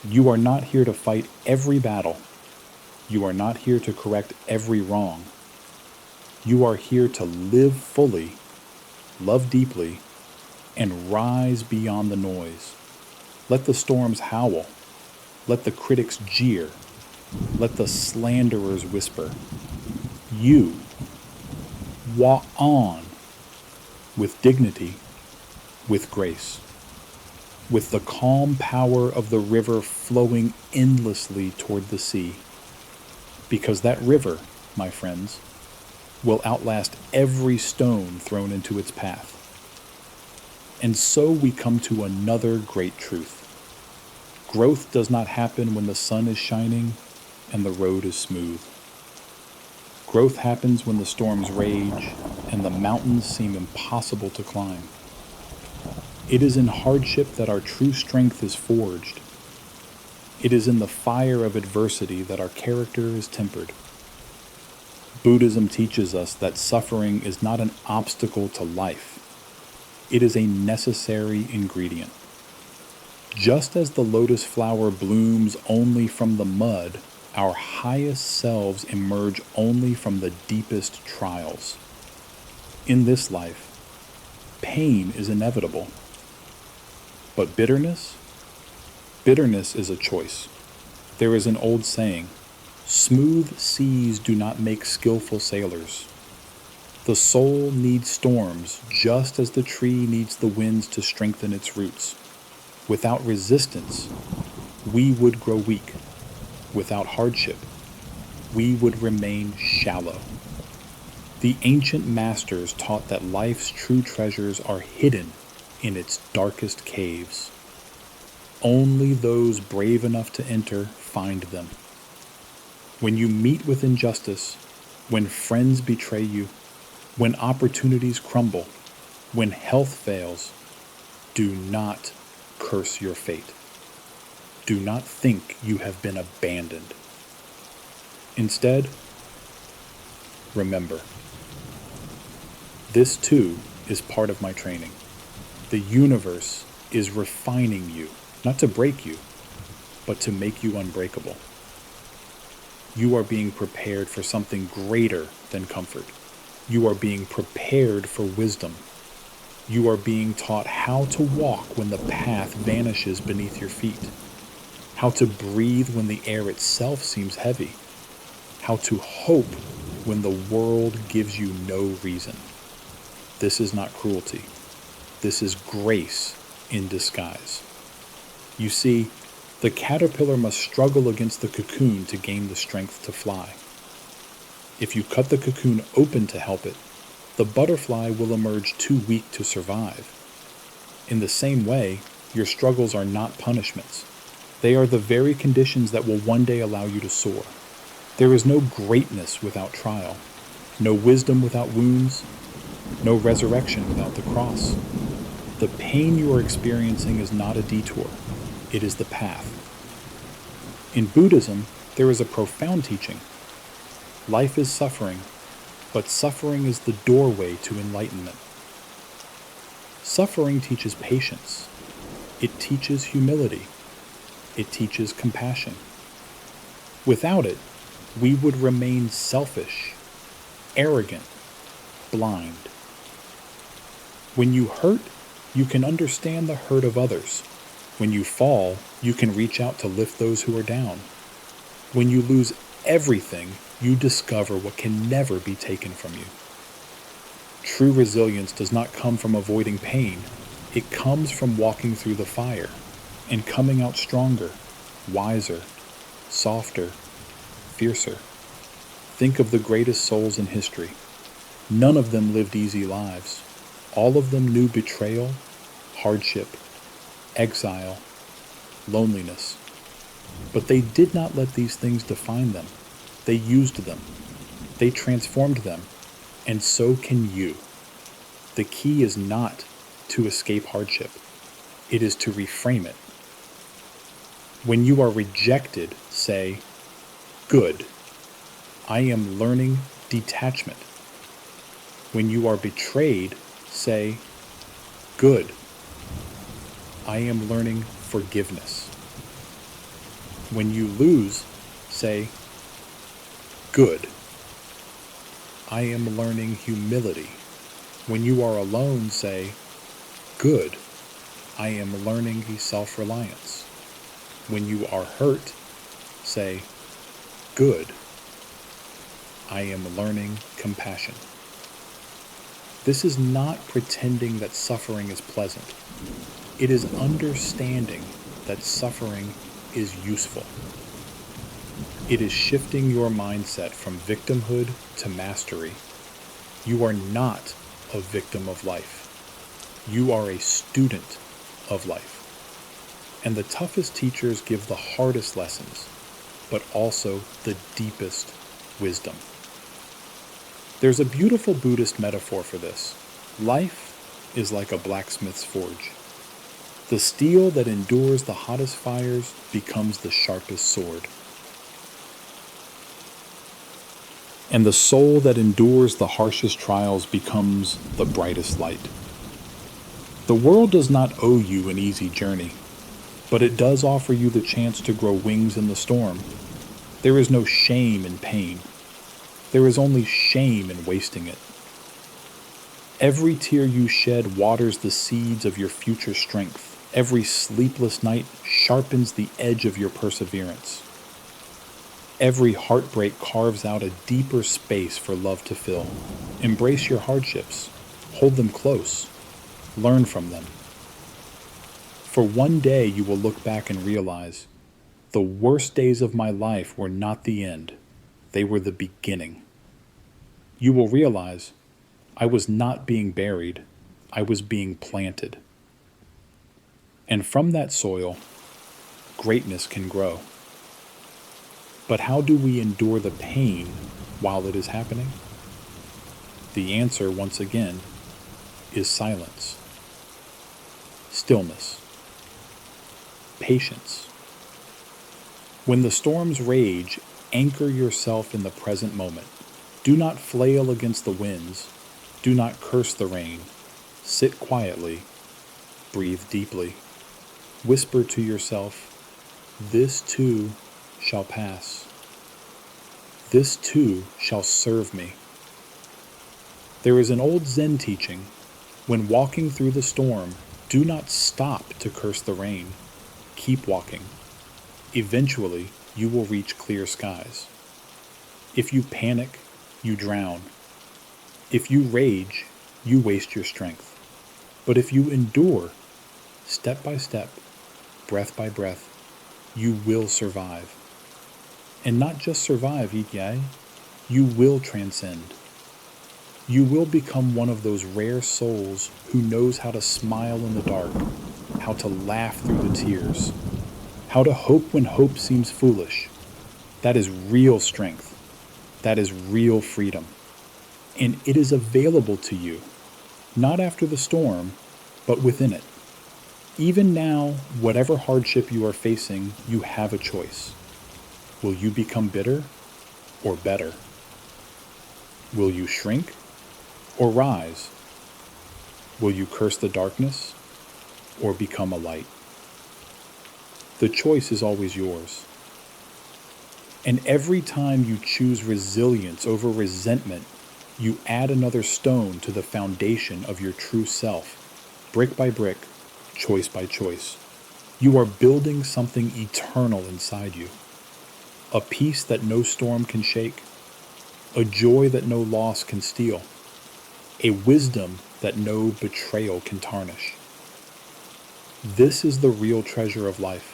you are not here to fight every battle. You are not here to correct every wrong. You are here to live fully, love deeply, and rise beyond the noise. Let the storms howl. Let the critics jeer. Let the slanderers whisper. You walk on with dignity, with grace, with the calm power of the river flowing endlessly toward the sea. Because that river, my friends, will outlast every stone thrown into its path. And so we come to another great truth. Growth does not happen when the sun is shining and the road is smooth. Growth happens when the storms rage and the mountains seem impossible to climb. It is in hardship that our true strength is forged. It is in the fire of adversity that our character is tempered. Buddhism teaches us that suffering is not an obstacle to life. It is a necessary ingredient. Just as the lotus flower blooms only from the mud, our highest selves emerge only from the deepest trials. In this life, pain is inevitable. But bitterness? Bitterness is a choice. There is an old saying, smooth seas do not make skillful sailors. The soul needs storms just as the tree needs the winds to strengthen its roots. Without resistance, we would grow weak. Without hardship, we would remain shallow. The ancient masters taught that life's true treasures are hidden in its darkest caves. Only those brave enough to enter find them. When you meet with injustice, when friends betray you, when opportunities crumble, when health fails, do not curse your fate. Do not think you have been abandoned. Instead, remember, this too is part of my training. The universe is refining you, not to break you, but to make you unbreakable. You are being prepared for something greater than comfort. You are being prepared for wisdom. You are being taught how to walk when the path vanishes beneath your feet, how to breathe when the air itself seems heavy, how to hope when the world gives you no reason. This is not cruelty. This is grace in disguise. You see, the caterpillar must struggle against the cocoon to gain the strength to fly. If you cut the cocoon open to help it, the butterfly will emerge too weak to survive. In the same way, your struggles are not punishments. They are the very conditions that will one day allow you to soar. There is no greatness without trial, no wisdom without wounds, no resurrection without the cross. The pain you are experiencing is not a detour. It is the path. In Buddhism, there is a profound teaching. Life is suffering, but suffering is the doorway to enlightenment. Suffering teaches patience. It teaches humility. It teaches compassion. Without it, we would remain selfish, arrogant, blind. When you hurt, you can understand the hurt of others. When you fall, you can reach out to lift those who are down. When you lose everything, you discover what can never be taken from you. True resilience does not come from avoiding pain. It comes from walking through the fire and coming out stronger, wiser, softer, fiercer. Think of the greatest souls in history. None of them lived easy lives. All of them knew betrayal, hardship, exile, loneliness. But they did not let these things define them. They used them. They transformed them. And so can you. The key is not to escape hardship. It is to reframe it. When you are rejected, say, "Good. I am learning detachment." When you are betrayed, say, "Good. I am learning forgiveness." When you lose, say, "Good. I am learning humility." When you are alone, say, "Good. I am learning self-reliance." When you are hurt, say, "Good. I am learning compassion." This is not pretending that suffering is pleasant. It is understanding that suffering is useful. It is shifting your mindset from victimhood to mastery. You are not a victim of life. You are a student of life. And the toughest teachers give the hardest lessons, but also the deepest wisdom. There's a beautiful Buddhist metaphor for this. Life is like a blacksmith's forge. The steel that endures the hottest fires becomes the sharpest sword. And the soul that endures the harshest trials becomes the brightest light. The world does not owe you an easy journey, but it does offer you the chance to grow wings in the storm. There is no shame in pain. There is only shame in wasting it. Every tear you shed waters the seeds of your future strength. Every sleepless night sharpens the edge of your perseverance. Every heartbreak carves out a deeper space for love to fill. Embrace your hardships. Hold them close. Learn from them. For one day you will look back and realize, the worst days of my life were not the end. They were the beginning. You will realize, I was not being buried. I was being planted. And from that soil, greatness can grow. But how do we endure the pain while it is happening? The answer, once again, is silence, stillness, patience. When the storms rage, anchor yourself in the present moment. Do not flail against the winds. Do not curse the rain. Sit quietly. Breathe deeply. Whisper to yourself, this too shall pass. This too shall serve me. There is an old Zen teaching, when walking through the storm, do not stop to curse the rain. Keep walking. Eventually, you will reach clear skies. If you panic, you drown. If you rage, you waste your strength. But if you endure, step by step, breath by breath, you will survive. And not just survive, Ikigai, you will transcend. You will become one of those rare souls who knows how to smile in the dark, how to laugh through the tears, how to hope when hope seems foolish. That is real strength. That is real freedom. And it is available to you, not after the storm, but within it. Even now, whatever hardship you are facing, you have a choice. Will you become bitter or better? Will you shrink or rise? Will you curse the darkness or become a light? The choice is always yours. And every time you choose resilience over resentment, you add another stone to the foundation of your true self, brick by brick, choice by choice. You are building something eternal inside you. A peace that no storm can shake, a joy that no loss can steal, a wisdom that no betrayal can tarnish. This is the real treasure of life.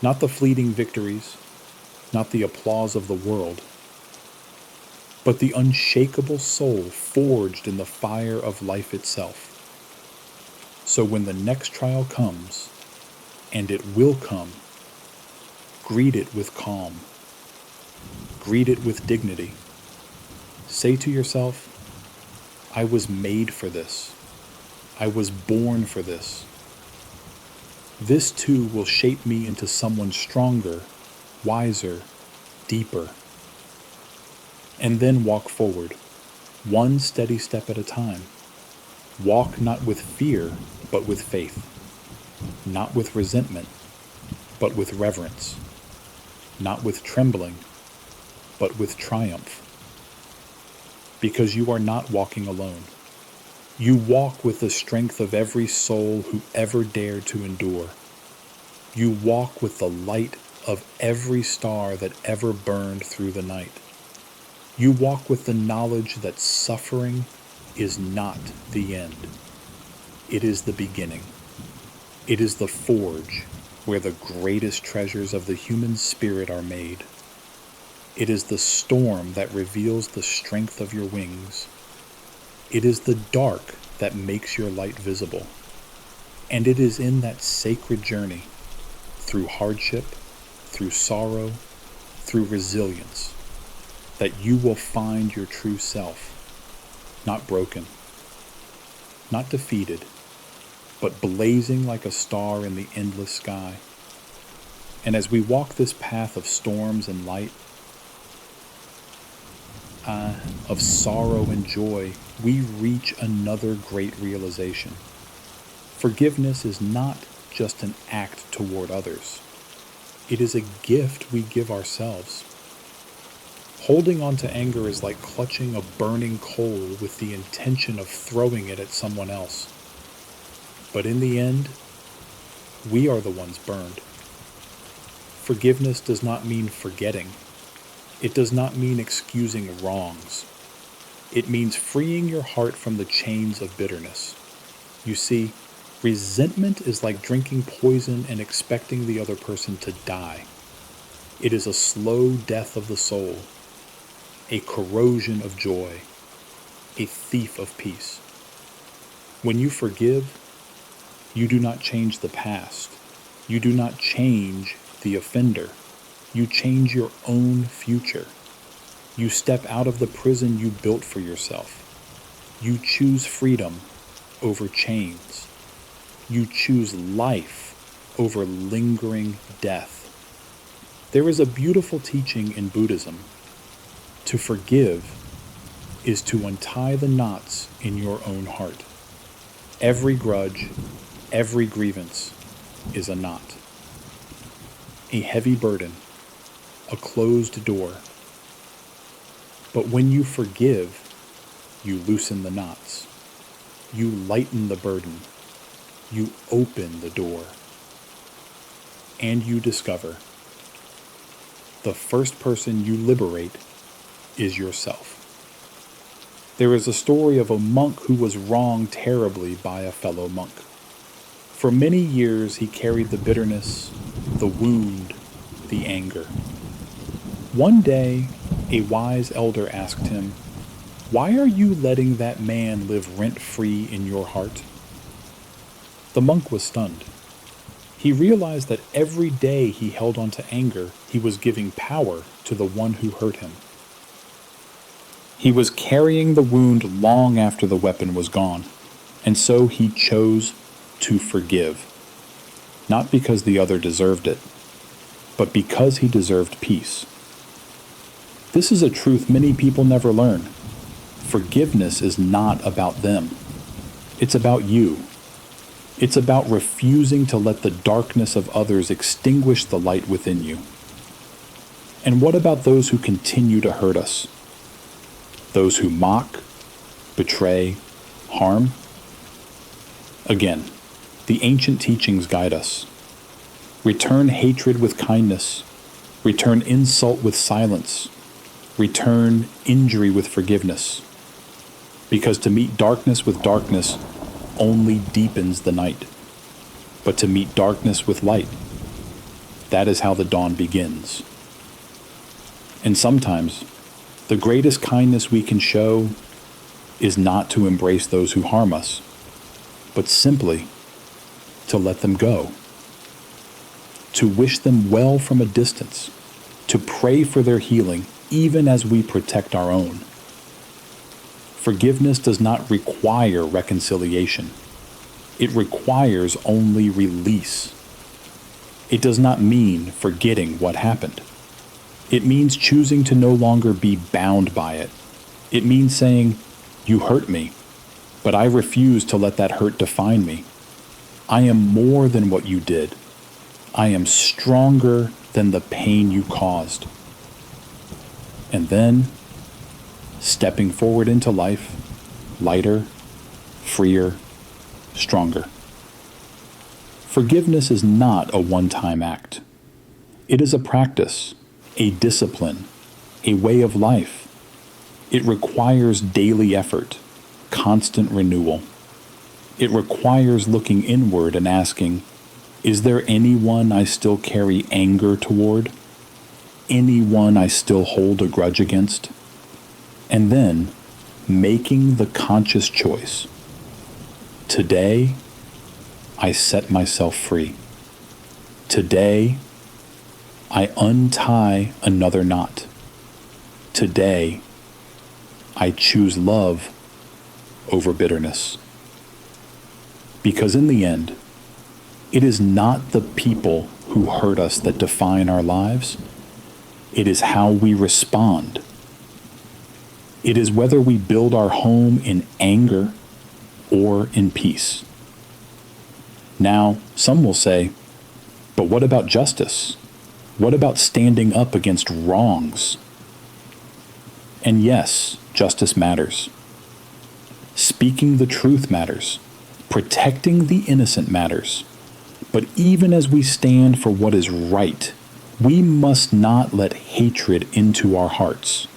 Not the fleeting victories, not the applause of the world, but the unshakable soul forged in the fire of life itself. So when the next trial comes, and it will come, greet it with calm. Greet it with dignity. Say to yourself, I was made for this. I was born for this. This too will shape me into someone stronger, wiser, deeper. And then walk forward, one steady step at a time. Walk not with fear, but with faith. Not with resentment, but with reverence. Not with trembling, but with triumph. Because you are not walking alone. You walk with the strength of every soul who ever dared to endure. You walk with the light of every star that ever burned through the night. You walk with the knowledge that suffering is not the end. It is the beginning. It is the forge where the greatest treasures of the human spirit are made. It is the storm that reveals the strength of your wings. It is the dark that makes your light visible. And it is in that sacred journey, through hardship, through sorrow, through resilience, that you will find your true self, not broken, not defeated, but blazing like a star in the endless sky. And as we walk this path of storms and light, of sorrow and joy, we reach another great realization. Forgiveness is not just an act toward others. It is a gift we give ourselves. Holding on to anger is like clutching a burning coal with the intention of throwing it at someone else. But in the end, we are the ones burned. Forgiveness does not mean forgetting. It does not mean excusing wrongs. It means freeing your heart from the chains of bitterness. You see, resentment is like drinking poison and expecting the other person to die. It is a slow death of the soul, a corrosion of joy, a thief of peace. When you forgive, you do not change the past. You do not change the offender. You change your own future. You step out of the prison you built for yourself. You choose freedom over chains. You choose life over lingering death. There is a beautiful teaching in Buddhism. To forgive is to untie the knots in your own heart. Every grudge, every grievance is a knot, a heavy burden, a closed door. But when you forgive, you loosen the knots. You lighten the burden. You open the door. And you discover the first person you liberate is yourself. There is a story of a monk who was wronged terribly by a fellow monk. For many years he carried the bitterness, the wound, the anger. One day, a wise elder asked him, "Why are you letting that man live rent-free in your heart?" The monk was stunned. He realized that every day he held on to anger, he was giving power to the one who hurt him. He was carrying the wound long after the weapon was gone, and so he chose to forgive. Not because the other deserved it, but because he deserved peace. This is a truth many people never learn. Forgiveness is not about them. It's about you. It's about refusing to let the darkness of others extinguish the light within you. And what about those who continue to hurt us? Those who mock, betray, harm? Again, the ancient teachings guide us. Return hatred with kindness. Return insult with silence. Return injury with forgiveness. Because to meet darkness with darkness only deepens the night. But to meet darkness with light, that is how the dawn begins. And sometimes, the greatest kindness we can show is not to embrace those who harm us, but simply to let them go. To wish them well from a distance, to pray for their healing even as we protect our own. Forgiveness does not require reconciliation. It requires only release. It does not mean forgetting what happened. It means choosing to no longer be bound by it. It means saying, "You hurt me, but I refuse to let that hurt define me. I am more than what you did. I am stronger than the pain you caused." And then, stepping forward into life, lighter, freer, stronger. Forgiveness is not a one-time act. It is a practice, a discipline, a way of life. It requires daily effort, constant renewal. It requires looking inward and asking, is there anyone I still carry anger toward? Anyone I still hold a grudge against? And then, making the conscious choice. Today, I set myself free. Today, I untie another knot. Today, I choose love over bitterness. Because in the end, it is not the people who hurt us that define our lives. It is how we respond. It is whether we build our home in anger or in peace. Now, some will say, but what about justice? What about standing up against wrongs? And yes, justice matters. Speaking the truth matters. Protecting the innocent matters. But even as we stand for what is right, We must not let hatred into our hearts.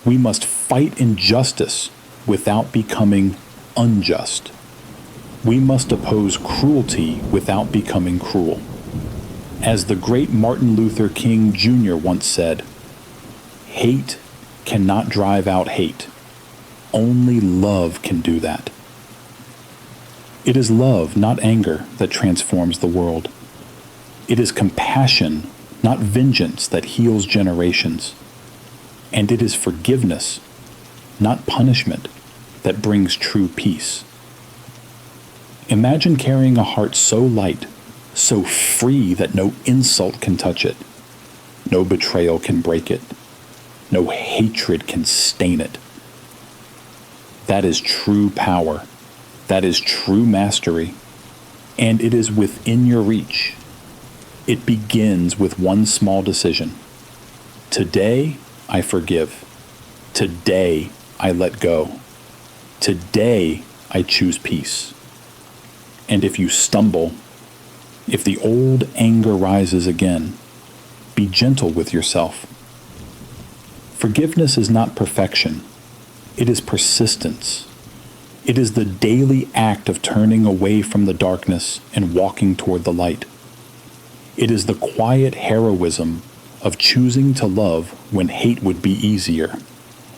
We must fight injustice without becoming unjust. We must oppose cruelty without becoming cruel. As the great Martin Luther King Jr. once said, hate cannot drive out hate. Only love can do that. It is love, not anger, that transforms the world. It is compassion, not vengeance, that heals generations. And it is forgiveness, not punishment, that brings true peace. Imagine carrying a heart so light, so free that no insult can touch it, no betrayal can break it, no hatred can stain it. That is true power. That is true mastery. And it is within your reach. It begins with one small decision. Today, I forgive. Today, I let go. Today, I choose peace. And if you stumble, if the old anger rises again, be gentle with yourself. Forgiveness is not perfection. It is persistence. It is the daily act of turning away from the darkness and walking toward the light. It is the quiet heroism of choosing to love when hate would be easier.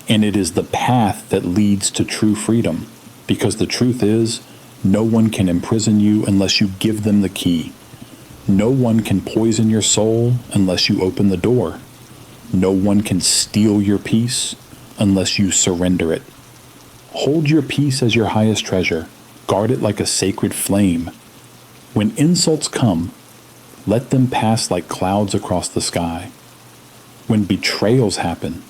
And it is the path that leads to true freedom, because the truth is, no one can imprison you unless you give them the key. No one can poison your soul unless you open the door. No one can steal your peace unless you surrender it. Hold your peace as your highest treasure. Guard it like a sacred flame. When insults come, let them pass like clouds across the sky. When betrayals happen,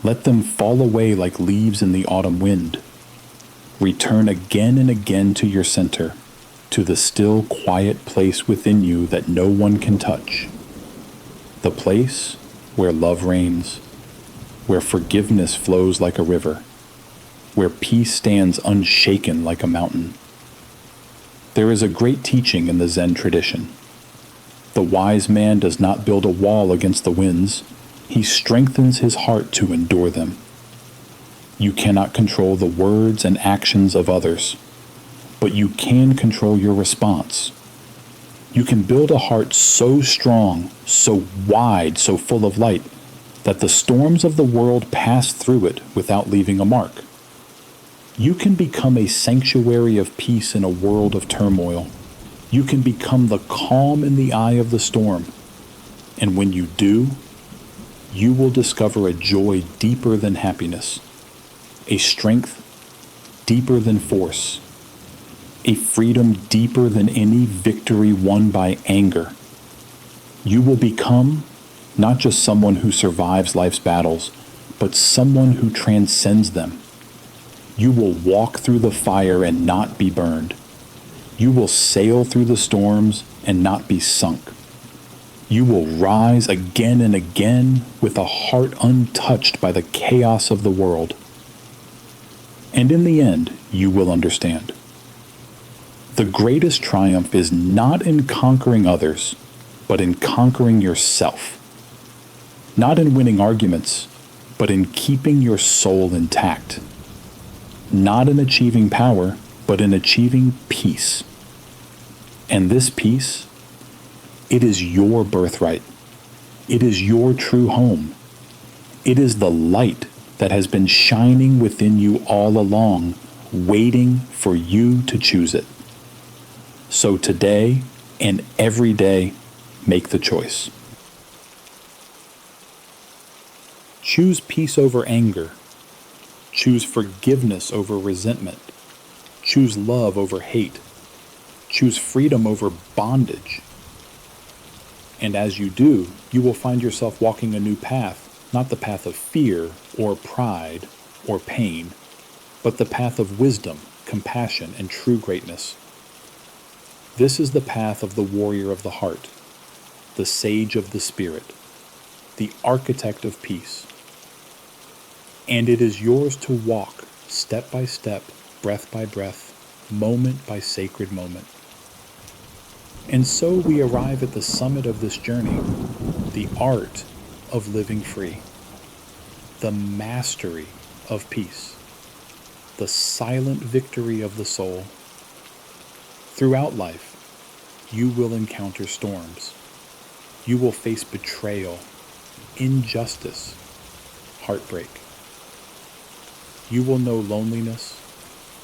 let them fall away like leaves in the autumn wind. Return again and again to your center, to the still, quiet place within you that no one can touch. The place where love reigns, where forgiveness flows like a river, where peace stands unshaken like a mountain. There is a great teaching in the Zen tradition. The wise man does not build a wall against the winds. He strengthens his heart to endure them. You cannot control the words and actions of others, but you can control your response. You can build a heart so strong, so wide, so full of light, that the storms of the world pass through it without leaving a mark. You can become a sanctuary of peace in a world of turmoil. You can become the calm in the eye of the storm. And when you do, you will discover a joy deeper than happiness, a strength deeper than force, a freedom deeper than any victory won by anger. You will become not just someone who survives life's battles, but someone who transcends them. You will walk through the fire and not be burned. You will sail through the storms and not be sunk. You will rise again and again with a heart untouched by the chaos of the world. And in the end, you will understand. The greatest triumph is not in conquering others, but in conquering yourself. Not in winning arguments, but in keeping your soul intact. Not in achieving power, but in achieving peace. And this peace, it is your birthright. It is your true home. It is the light that has been shining within you all along, waiting for you to choose it. So today and every day, make the choice. Choose peace over anger. Choose forgiveness over resentment. Choose love over hate. Choose freedom over bondage. And as you do, you will find yourself walking a new path, not the path of fear or pride or pain, but the path of wisdom, compassion, and true greatness. This is the path of the warrior of the heart, the sage of the spirit, the architect of peace. And it is yours to walk, step by step, breath by breath, moment by sacred moment. And so we arrive at the summit of this journey, the art of living free, the mastery of peace, the silent victory of the soul. Throughout life, you will encounter storms. You will face betrayal, injustice, heartbreak. You will know loneliness,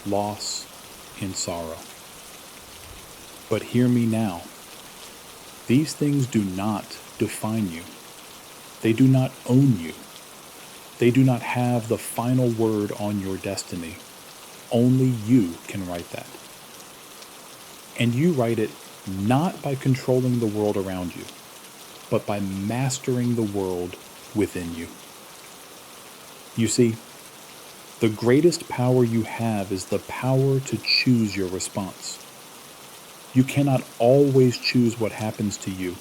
loss, and sorrow. But hear me now. These things do not define you. They do not own you. They do not have the final word on your destiny. Only you can write that. And you write it not by controlling the world around you, but by mastering the world within you. You see, the greatest power you have is the power to choose your response. You cannot always choose what happens to you,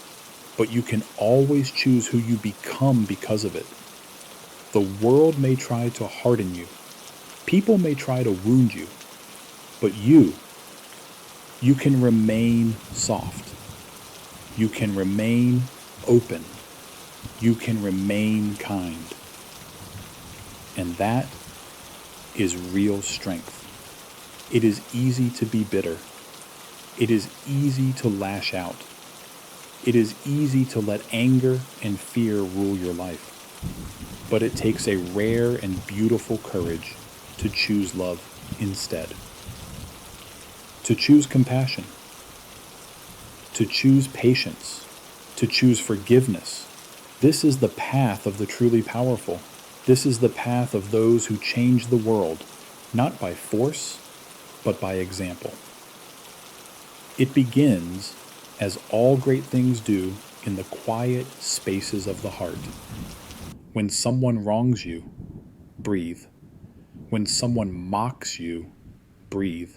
but you can always choose who you become because of it. The world may try to harden you. People may try to wound you, but you can remain soft. You can remain open. You can remain kind. And that is real strength. It is easy to be bitter. It is easy to lash out. It is easy to let anger and fear rule your life. But it takes a rare and beautiful courage to choose love instead. To choose compassion. To choose patience. To choose forgiveness. This is the path of the truly powerful. This is the path of those who change the world, not by force, but by example. It begins, as all great things do, in the quiet spaces of the heart. When someone wrongs you, breathe. When someone mocks you, breathe.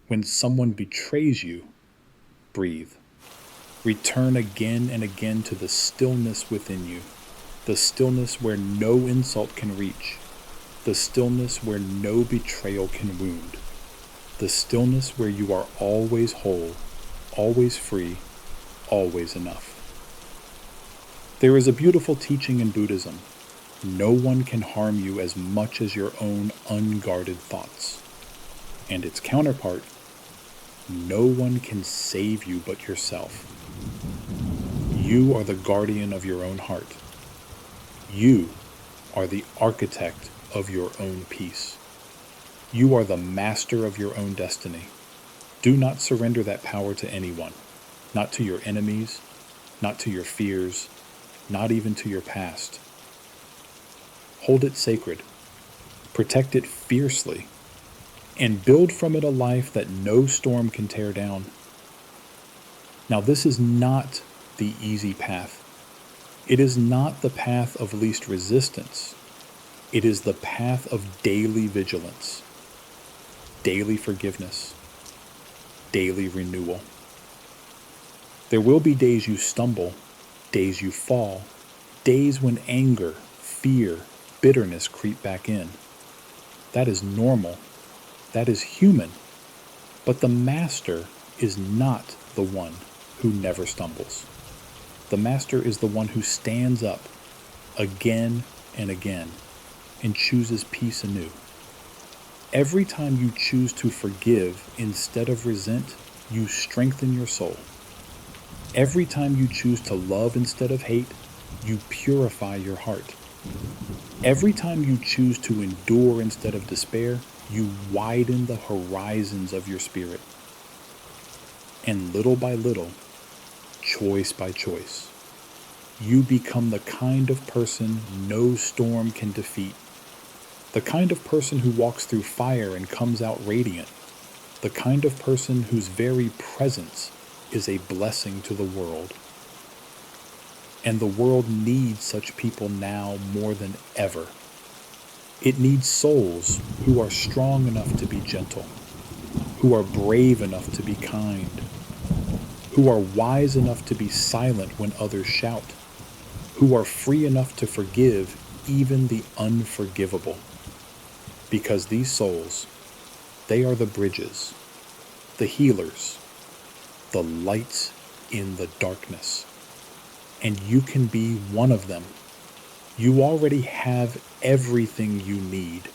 When someone betrays you, breathe. Return again and again to the stillness within you, the stillness where no insult can reach, the stillness where no betrayal can wound, the stillness where you are always whole, always free, always enough. There is a beautiful teaching in Buddhism. No one can harm you as much as your own unguarded thoughts. And its counterpart, no one can save you but yourself. You are the guardian of your own heart. You are the architect of your own peace. You are the master of your own destiny. Do not surrender that power to anyone, not to your enemies, not to your fears, not even to your past. Hold it sacred, protect it fiercely, and build from it a life that no storm can tear down. Now, this is not the easy path. It is not the path of least resistance. It is the path of daily vigilance, daily forgiveness, daily renewal. There will be days you stumble, days you fall, days when anger, fear, bitterness creep back in. That is normal. That is human. But the master is not the one who never stumbles. The master is the one who stands up again and again and chooses peace anew. Every time you choose to forgive instead of resent, you strengthen your soul. Every time you choose to love instead of hate, you purify your heart. Every time you choose to endure instead of despair, you widen the horizons of your spirit. And little by little, choice by choice, you become the kind of person no storm can defeat. The kind of person who walks through fire and comes out radiant. The kind of person whose very presence is a blessing to the world. And the world needs such people now more than ever. It needs souls who are strong enough to be gentle, who are brave enough to be kind, who are wise enough to be silent when others shout, who are free enough to forgive even the unforgivable. Because these souls, they are the bridges, the healers, the lights in the darkness. And you can be one of them. You already have everything you need.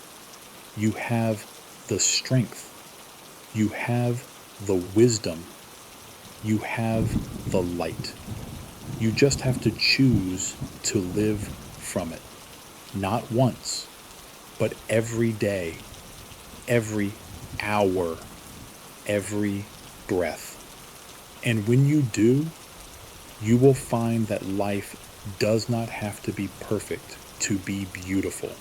You have the strength. You have the wisdom. You have the light. You just have to choose to live from it. Not once, but every day, every hour, every breath. And when you do, you will find that life does not have to be perfect to be beautiful,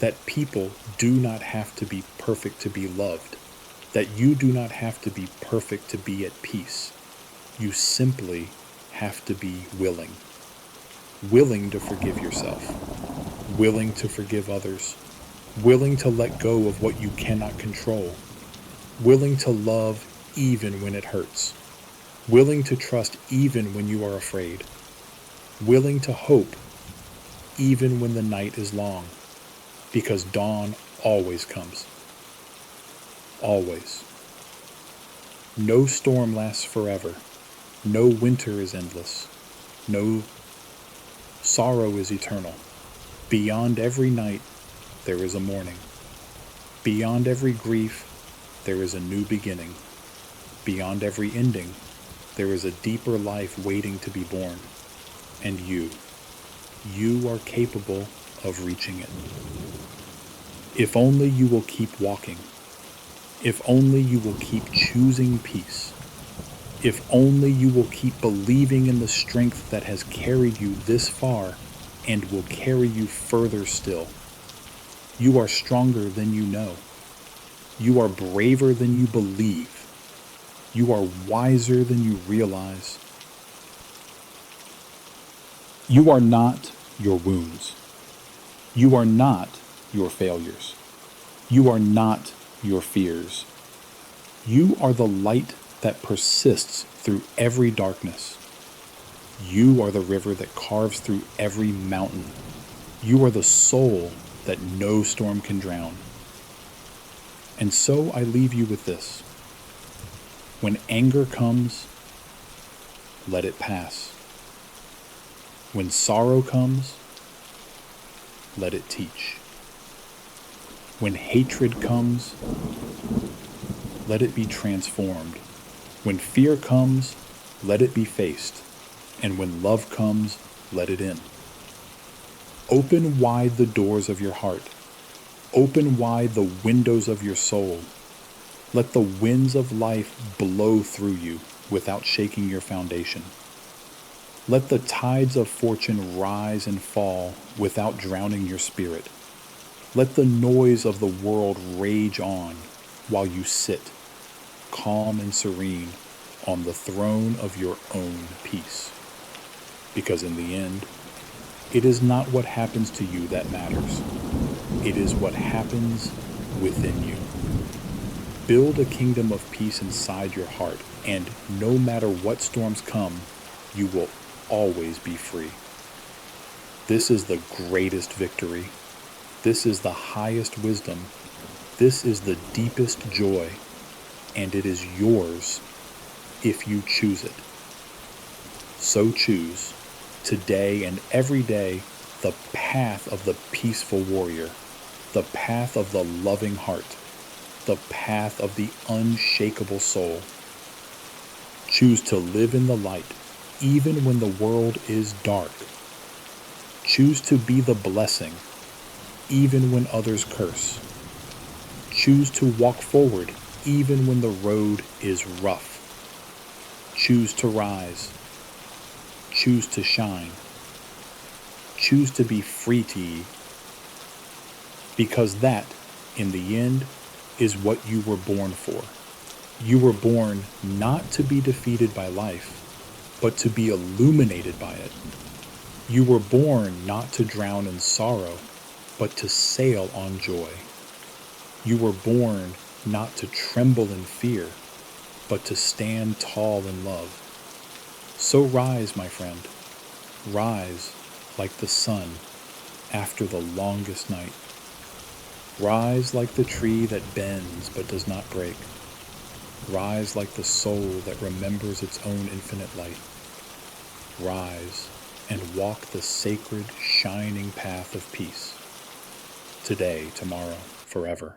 that people do not have to be perfect to be loved, that you do not have to be perfect to be at peace. You simply have to be willing. Willing to forgive yourself, willing to forgive others, willing to let go of what you cannot control, willing to love even when it hurts, willing to trust even when you are afraid, willing to hope even when the night is long, because dawn always comes. Always. No storm lasts forever. No winter is endless. No sorrow is eternal. Beyond every night, there is a morning. Beyond every grief, there is a new beginning. Beyond every ending, there is a deeper life waiting to be born. And you are capable of reaching it. If only you will keep walking. If only you will keep choosing peace. If only you will keep believing in the strength that has carried you this far and will carry you further still. You are stronger than you know. You are braver than you believe. You are wiser than you realize. You are not your wounds. You are not your failures. You are not your fears. You are the light that persists through every darkness. You are the river that carves through every mountain. You are the soul that no storm can drown. And so I leave you with this. When anger comes, let it pass. When sorrow comes, let it teach. When hatred comes, let it be transformed. When fear comes, let it be faced. And when love comes, let it in. Open wide the doors of your heart. Open wide the windows of your soul. Let the winds of life blow through you without shaking your foundation. Let the tides of fortune rise and fall without drowning your spirit. Let the noise of the world rage on while you sit, calm and serene, on the throne of your own peace. Because in the end, it is not what happens to you that matters. It is what happens within you. Build a kingdom of peace inside your heart, and no matter what storms come, you will always be free. This is the greatest victory. This is the highest wisdom. This is the deepest joy, and it is yours if you choose it. So choose, today and every day, the path of the peaceful warrior, the path of the loving heart, the path of the unshakable soul. Choose to live in the light, even when the world is dark. Choose to be the blessing, even when others curse. Choose to walk forward, even when the road is rough. Choose to rise. Choose to shine. Choose to be free to ye. Because that, in the end, is what you were born for. You were born not to be defeated by life, but to be illuminated by it. You were born not to drown in sorrow, but to sail on joy. You were born not to tremble in fear, but to stand tall in love. So rise, my friend. Rise like the sun after the longest night. Rise like the tree that bends but does not break. Rise like the soul that remembers its own infinite light. Rise and walk the sacred, shining path of peace. Today, tomorrow, forever.